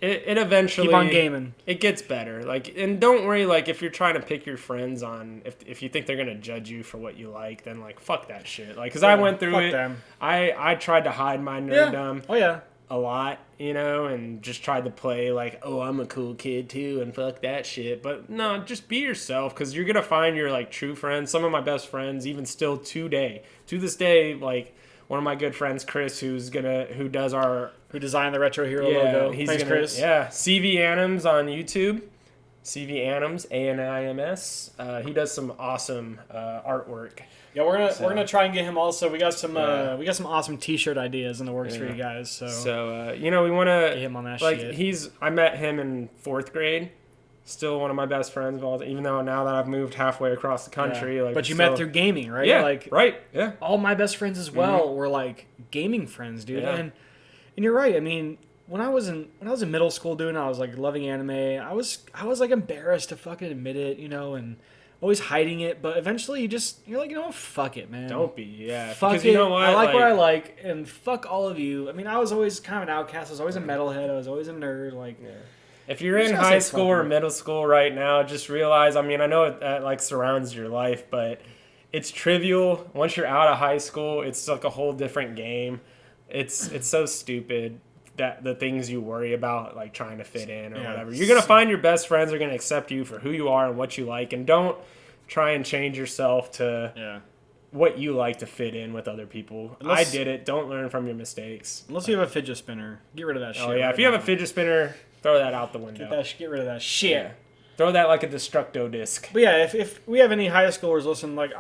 Speaker 1: It eventually...
Speaker 2: Keep on gaming.
Speaker 1: It gets better. Like, and don't worry, like, if you're trying to pick your friends on... If you think they're going to judge you for what you like, then, like, fuck that shit. Like, because I went through it.
Speaker 2: Them.
Speaker 1: I tried to hide my nerddom.
Speaker 2: Oh, yeah.
Speaker 1: A lot, you know, and just tried to play like, oh, I'm a cool kid too, and fuck that shit. But no, just be yourself, because you're gonna find your like true friends. Some of my best friends, even still to this day, like one of my good friends, Chris, who designed
Speaker 2: the Retro Hero logo. Thanks, Chris.
Speaker 1: Yeah, CV Anims on YouTube. CV Anims, ANIMS. He does some awesome artwork.
Speaker 2: Yeah, we're gonna try and get him also. We got some awesome T-shirt ideas in the works for you guys. So
Speaker 1: you know, we want to
Speaker 2: get him on that
Speaker 1: like
Speaker 2: shit.
Speaker 1: I met him in 4th grade. Still one of my best friends of all. Even though now that I've moved halfway across the country, like,
Speaker 2: but you met through gaming, right?
Speaker 1: Yeah,
Speaker 2: like
Speaker 1: right. Yeah,
Speaker 2: all my best friends as well were like gaming friends, dude.
Speaker 1: Yeah.
Speaker 2: And you're right. I mean, when I was in middle school, dude, and I was like loving anime. I was like embarrassed to fucking admit it, you know, and always hiding it. But eventually, you're like, you know what, fuck it, man.
Speaker 1: Don't be, yeah.
Speaker 2: Fuck
Speaker 1: because
Speaker 2: it.
Speaker 1: You know what?
Speaker 2: I like what I like, and fuck all of you. I mean, I was always kind of an outcast. I was always a metalhead. I was always a nerd. Like,
Speaker 1: if you're in high school or middle school right now, just realize. I mean, I know that like surrounds your life, but it's trivial. Once you're out of high school, it's like a whole different game. It's so stupid. That the things you worry about, like trying to fit in or whatever. You're going to find your best friends are going to accept you for who you are and what you like. And don't try and change yourself to what you like to fit in with other people. I did it. Don't learn from your mistakes.
Speaker 2: Unless you have a fidget spinner. Get rid of that shit.
Speaker 1: Oh, yeah. If you have a fidget spinner, throw that out the window.
Speaker 2: Get rid of that shit. Yeah.
Speaker 1: Throw that like a Destructo disc.
Speaker 2: But yeah, if we have any high schoolers listening, like,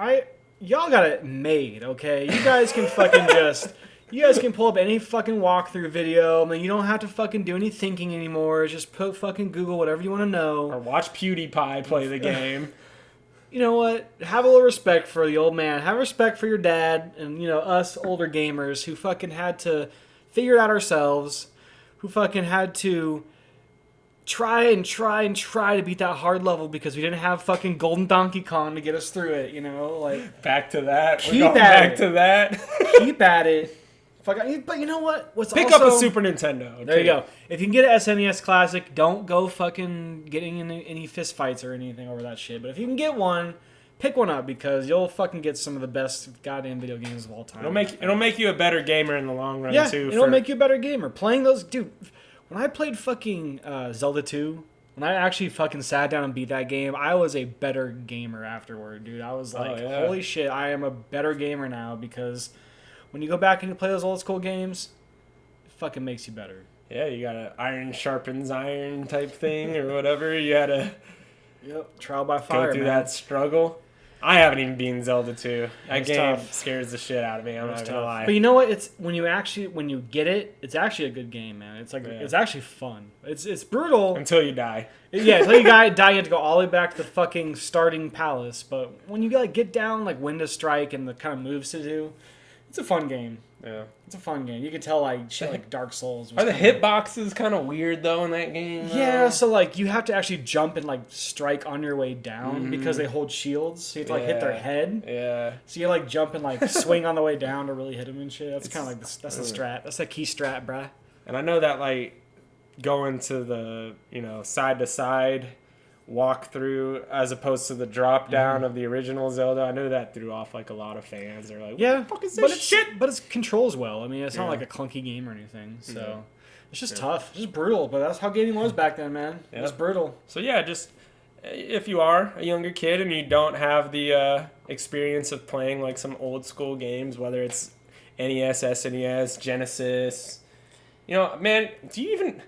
Speaker 2: y'all got it made, okay? You guys can fucking just... You guys can pull up any fucking walkthrough video. I mean, you don't have to fucking do any thinking anymore. Just put fucking Google whatever you want to know.
Speaker 1: Or watch PewDiePie play the game.
Speaker 2: You know what? Have a little respect for the old man. Have respect for your dad and, you know, us older gamers who fucking had to figure it out ourselves. Who fucking had to try to beat that hard level because we didn't have fucking Golden Donkey Kong to get us through it, you know? Like,
Speaker 1: back to that.
Speaker 2: Keep at it. But you know what?
Speaker 1: Pick up a Super Nintendo. Okay.
Speaker 2: There you go. If you can get an SNES Classic, don't go fucking getting in any fist fights or anything over that shit. But if you can get one, pick one up because you'll fucking get some of the best goddamn video games of all time.
Speaker 1: It'll make you a better gamer in the long run too.
Speaker 2: It'll make you a better gamer. Playing those, dude. When I played fucking Zelda 2, when I actually fucking sat down and beat that game, I was a better gamer afterward, dude. I was like, holy shit, I am a better gamer now because when you go back and you play those old school games, it fucking makes you better.
Speaker 1: Yeah, you got an iron sharpens iron type thing or whatever. You had to
Speaker 2: trial by fire,
Speaker 1: go through that struggle. I haven't even beaten Zelda 2. That game scares the shit out of me. I'm not gonna lie.
Speaker 2: But you know what? It's when you get it, it's actually a good game, man. It's like it's actually fun. It's brutal
Speaker 1: until you die.
Speaker 2: Until you die, you have to go all the way back to the fucking starting palace. But when you like get down, like when to strike and the kind of moves to do, it's a fun game.
Speaker 1: Yeah,
Speaker 2: it's a fun game. You can tell like shit like Dark Souls.
Speaker 1: Are the hitboxes kind of weird though in that game?
Speaker 2: Yeah, so like you have to actually jump and like strike on your way down because they hold shields. So you have to like hit their head.
Speaker 1: Yeah.
Speaker 2: So you like jump and like swing on the way down to really hit them and shit. That's kind of like that's the strat. That's the key strat, bruh.
Speaker 1: And I know that like going to the side to side walk through as opposed to the drop down of the original Zelda. I know that threw off like a lot of fans. They're like,
Speaker 2: Yeah,
Speaker 1: what the fuck is
Speaker 2: but
Speaker 1: this shit?
Speaker 2: But it controls well. I mean, it's not
Speaker 1: Yeah.
Speaker 2: like a clunky game or anything. So
Speaker 1: Yeah.
Speaker 2: it's just tough, just brutal. But that's how gaming was back then, man. It was
Speaker 1: Yeah.
Speaker 2: brutal.
Speaker 1: So yeah, just if you are a younger kid and you don't have the experience of playing like some old school games, whether it's NES, SNES, Genesis, you know, man, do you even?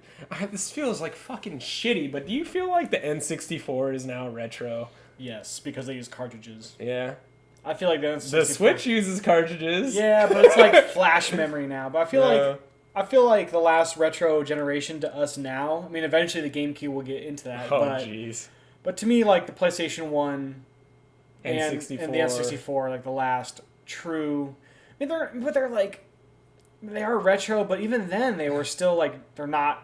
Speaker 1: This feels like fucking shitty, but do you feel like the N64 is now retro?
Speaker 2: Yes, because they use cartridges.
Speaker 1: Yeah.
Speaker 2: I feel like
Speaker 1: The Switch uses cartridges.
Speaker 2: Yeah, but it's like flash memory now. But
Speaker 1: Yeah.
Speaker 2: I feel like the last retro generation to us now. I mean, eventually the GameCube will get into that.
Speaker 1: Oh jeez.
Speaker 2: But to me, like the PlayStation 1
Speaker 1: N64.
Speaker 2: and the N64 are like the last true. I mean, they're like they are retro, but even then they were still like they're not.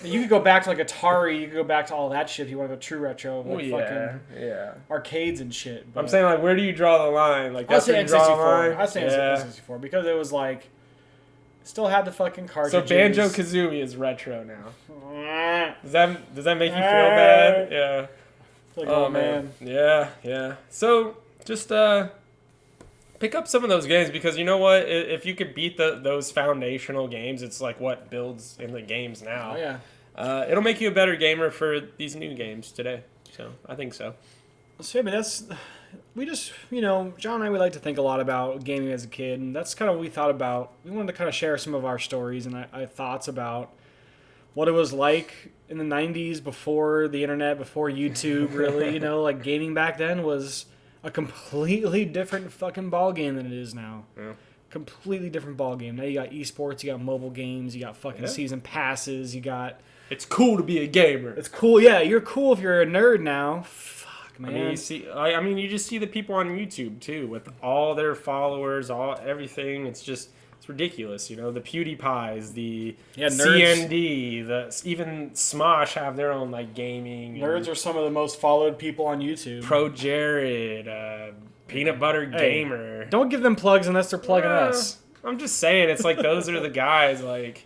Speaker 2: You could go back to like Atari. You could go back to all that shit if you want to go true retro, like fucking arcades and shit. But
Speaker 1: I'm saying, like, where do you draw the line? Like, that's where you draw the line.
Speaker 2: I say N64 because it was like still had the fucking cartridges.
Speaker 1: So Banjo-Kazooie is retro now. Does that make you feel bad? Yeah.
Speaker 2: Like, oh man.
Speaker 1: Yeah. So just pick up some of those games because you know what? If you could beat those foundational games, it's like what builds in the games now.
Speaker 2: Oh yeah.
Speaker 1: It'll make you a better gamer for these new games today. So I think so.
Speaker 2: So I mean, we just, you know, John and I, we like to think a lot about gaming as a kid, and that's kind of what we thought about. We wanted to kind of share some of our stories and our thoughts about what it was like in the 90s before the internet, before YouTube, really. You know, like gaming back then was a completely different fucking ball game than it is now.
Speaker 1: Yeah.
Speaker 2: Completely different ball game. Now you got esports, you got mobile games, you got fucking season passes, you got...
Speaker 1: It's cool to be a gamer.
Speaker 2: It's cool, yeah. You're cool if you're a nerd now. Fuck, man.
Speaker 1: I mean, you just see the people on YouTube too with all their followers, everything. It's ridiculous, you know. The PewDiePies, the CND, even Smosh have their own like gaming.
Speaker 2: Nerds are some of the most followed people on YouTube.
Speaker 1: Pro Jared, Peanut Butter Gamer.
Speaker 2: Don't give them plugs unless they're plugging us.
Speaker 1: I'm just saying, it's like those are the guys. Like,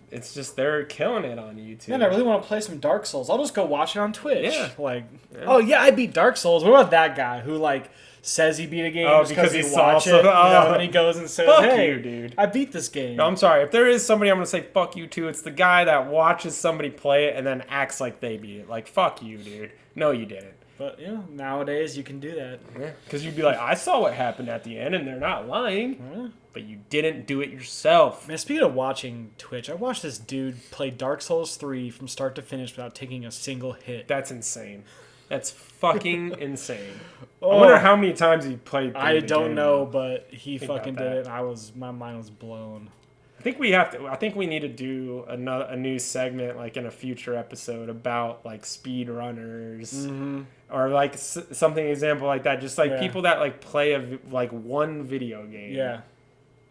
Speaker 1: it's just they're killing it on YouTube.
Speaker 2: Man, I really want to play some Dark Souls. I'll just go watch it on Twitch.
Speaker 1: Yeah.
Speaker 2: Oh yeah, I beat Dark Souls. What about that guy who like says he beat a game because he
Speaker 1: saw
Speaker 2: watch it, and he goes and says,
Speaker 1: fuck
Speaker 2: "Hey,
Speaker 1: you, dude.
Speaker 2: I beat this game."
Speaker 1: No, I'm sorry. If there is somebody I'm gonna say fuck you to, it's the guy that watches somebody play it and then acts like they beat it. Like, fuck you, dude. No, you didn't.
Speaker 2: But you know, nowadays you can do that.
Speaker 1: Yeah, because you'd be like, I saw what happened at the end, and they're not lying.
Speaker 2: Yeah.
Speaker 1: But you didn't do it yourself.
Speaker 2: Man, speaking of watching Twitch, I watched this dude play Dark Souls 3 from start to finish without taking a single hit.
Speaker 1: That's insane. That's fucking insane.
Speaker 2: Oh,
Speaker 1: I wonder how many times he played.
Speaker 2: I don't know, but he
Speaker 1: Think
Speaker 2: fucking
Speaker 1: about
Speaker 2: did
Speaker 1: that.
Speaker 2: it. And my mind was blown.
Speaker 1: I think we have to. I think we need to do a new segment, like in a future episode, about like speed runners, or like something example like that. Just like people that like play like one video game.
Speaker 2: Yeah.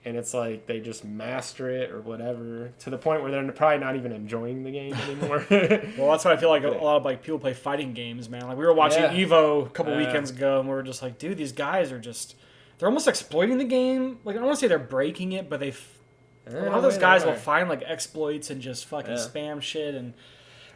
Speaker 1: And it's like they just master it or whatever to the point where they're probably not even enjoying the game anymore.
Speaker 2: Well, that's what I feel like a lot of like people play fighting games, man. Like we were watching Evo a couple weekends ago, and we were just like, dude, these guys are they're almost exploiting the game. Like I don't want to say they're breaking it, but a lot of those guys will find like exploits and just fucking spam shit. And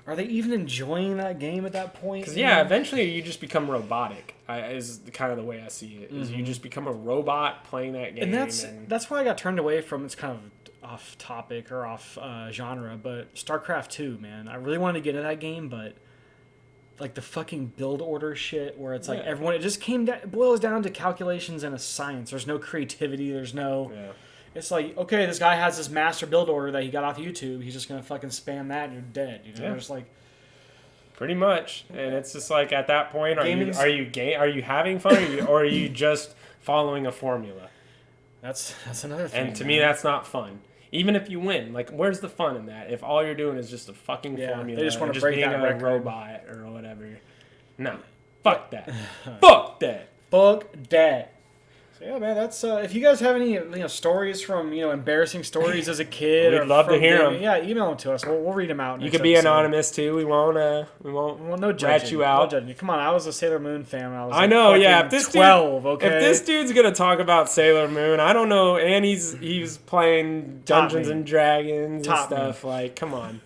Speaker 2: are they even enjoying that game at that point?
Speaker 1: Because eventually you just become robotic. Is kind of the way I see it. Is you just become a robot playing that game.
Speaker 2: And that's why I got turned away from. It's kind of off topic or off genre, but StarCraft 2, man. I really wanted to get into that game, but like the fucking build order shit, where it's like everyone. It just it boils down to calculations and a science. There's no creativity. There's no. Yeah. It's like, okay, this guy has this master build order that he got off YouTube. He's just gonna fucking spam that, and you're dead. You know, just like.
Speaker 1: Pretty much, and it's just like at that point, are you having fun, or are you just following a formula?
Speaker 2: That's another thing.
Speaker 1: And to me, that's not fun. Even if you win, like, where's the fun in that? If all you're doing is just a fucking formula,
Speaker 2: they just want to break
Speaker 1: being
Speaker 2: that
Speaker 1: a
Speaker 2: record.
Speaker 1: robot or whatever. No, fuck that. Fuck that.
Speaker 2: Fuck that. So yeah, man, that's if you guys have any stories from embarrassing stories as a kid,
Speaker 1: we'd love to hear them.
Speaker 2: Yeah, email them to us. We'll read them out.
Speaker 1: You could be anonymous too. We won't
Speaker 2: no
Speaker 1: rat you out.
Speaker 2: No judging. Come on, I was a Sailor Moon fan when I was.
Speaker 1: I know, yeah. If this
Speaker 2: 12,
Speaker 1: dude,
Speaker 2: okay.
Speaker 1: If this dude's gonna talk about Sailor Moon, I don't know, and he's playing Dungeons and Dragons and stuff. Like, come on.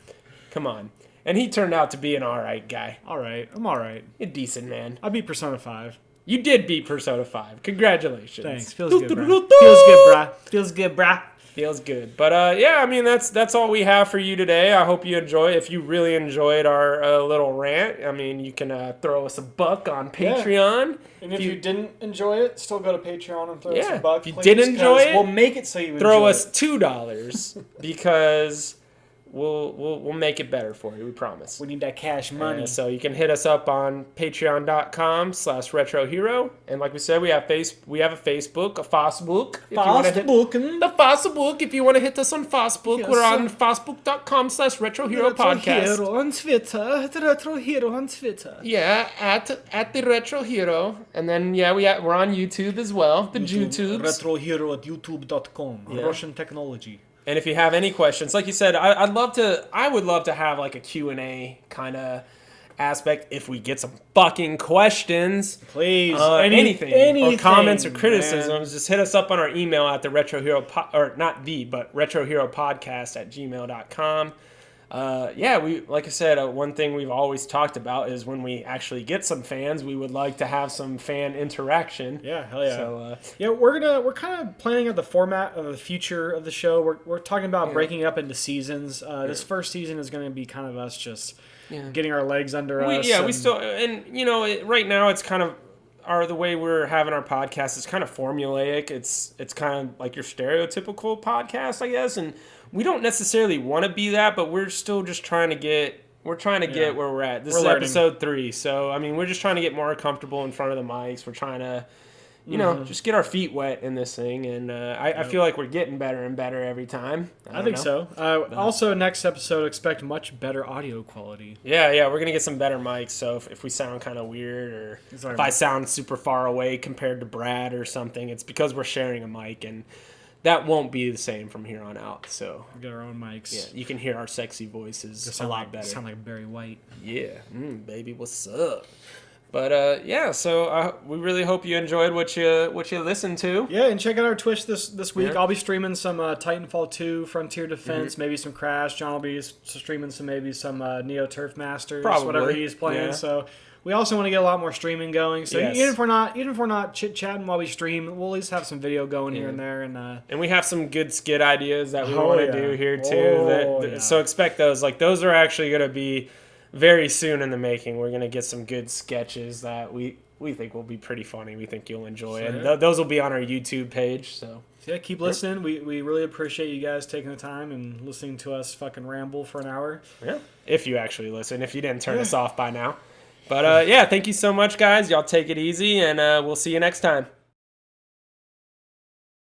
Speaker 1: And he turned out to be an all right guy.
Speaker 2: All right. I'm all right.
Speaker 1: A decent man.
Speaker 2: I beat Persona 5.
Speaker 1: You did beat Persona 5. Congratulations.
Speaker 2: Thanks. Feels good, brah. Feels good, brah. Feels good, brah.
Speaker 1: Feels good. But yeah, I mean, that's all we have for you today. I hope you enjoy. If you really enjoyed our little rant, I mean, you can throw us a buck on Patreon.
Speaker 2: And if you didn't enjoy it, still go to Patreon and throw us a buck.
Speaker 1: If you did enjoy it,
Speaker 2: we'll make it so you
Speaker 1: throw
Speaker 2: enjoy
Speaker 1: us $2 because we'll make it better for you. We promise.
Speaker 2: We need that cash money.
Speaker 1: So you can hit us up on patreon.com/retrohero. And like we said, we have a Facebook, a Facebook. The Facebook. If you want to hit us on Facebook,
Speaker 2: Yes,
Speaker 1: we're on facebook.com/retrohero podcast.
Speaker 2: on Twitter. Retro Hero on Twitter.
Speaker 1: Yeah, at the Retro Hero. And then we're on YouTube as well. The YouTubes.
Speaker 2: Retro Hero at youtube.com.
Speaker 1: Yeah.
Speaker 2: Russian technology.
Speaker 1: And if you have any questions, like you said, I would love to have like a Q&A kind of aspect if we get some fucking questions.
Speaker 2: Please,
Speaker 1: anything or comments or
Speaker 2: man.
Speaker 1: criticisms, just hit us up on our email at the Retro Hero Retro Hero Podcast at gmail.com. Like I said, one thing we've always talked about is when we actually get some fans, we would like to have some fan interaction.
Speaker 2: Yeah, hell yeah.
Speaker 1: So,
Speaker 2: we're kind of planning out the format of the future of the show. We're talking about breaking it up into seasons. This first season is going to be kind of us just getting our legs under us.
Speaker 1: Yeah, we still, and right now it's kind of the way we're having our podcast is kind of formulaic. It's kind of like your stereotypical podcast, I guess, and we don't necessarily want to be that, but we're still just trying to get where we're at. This is
Speaker 2: learning.
Speaker 1: episode 3, so I mean, we're just trying to get more comfortable in front of the mics. We're trying to, just get our feet wet in this thing, and I feel like we're getting better and better every time.
Speaker 2: I think so. Also, next episode, expect much better audio quality.
Speaker 1: Yeah, we're gonna get some better mics. So if we sound kind of weird, or if I sound super far away compared to Brad or something, it's because we're sharing a mic, and that won't be the same from here on out. So
Speaker 2: we got our own mics.
Speaker 1: Yeah, you can hear our sexy voices a lot better.
Speaker 2: Sound like Barry White.
Speaker 1: Yeah, baby, what's up? But so we really hope you enjoyed what you listened to.
Speaker 2: Yeah, and check out our Twitch this week.
Speaker 1: Yeah.
Speaker 2: I'll be streaming some Titanfall 2, Frontier Defense, maybe some Crash. John will be streaming some Neo Turf Masters,
Speaker 1: Probably.
Speaker 2: whatever he's playing.
Speaker 1: Yeah.
Speaker 2: So we also want to get a lot more streaming going. So
Speaker 1: Yes.
Speaker 2: even if we're not chit chatting while we stream, we'll at least have some video going here and there. And
Speaker 1: we have some good skit ideas that we want to do here too.
Speaker 2: Yeah.
Speaker 1: So expect those. Like those are actually going to be very soon in the making. We're going to get some good sketches that we think will be pretty funny. We think you'll enjoy. And those will be on our YouTube page. So
Speaker 2: yeah, keep listening. We really appreciate you guys taking the time and listening to us fucking ramble for an hour.
Speaker 1: Yeah, if you actually listen. If you didn't turn us off by now. But thank you so much, guys. Y'all take it easy, and we'll see you next time.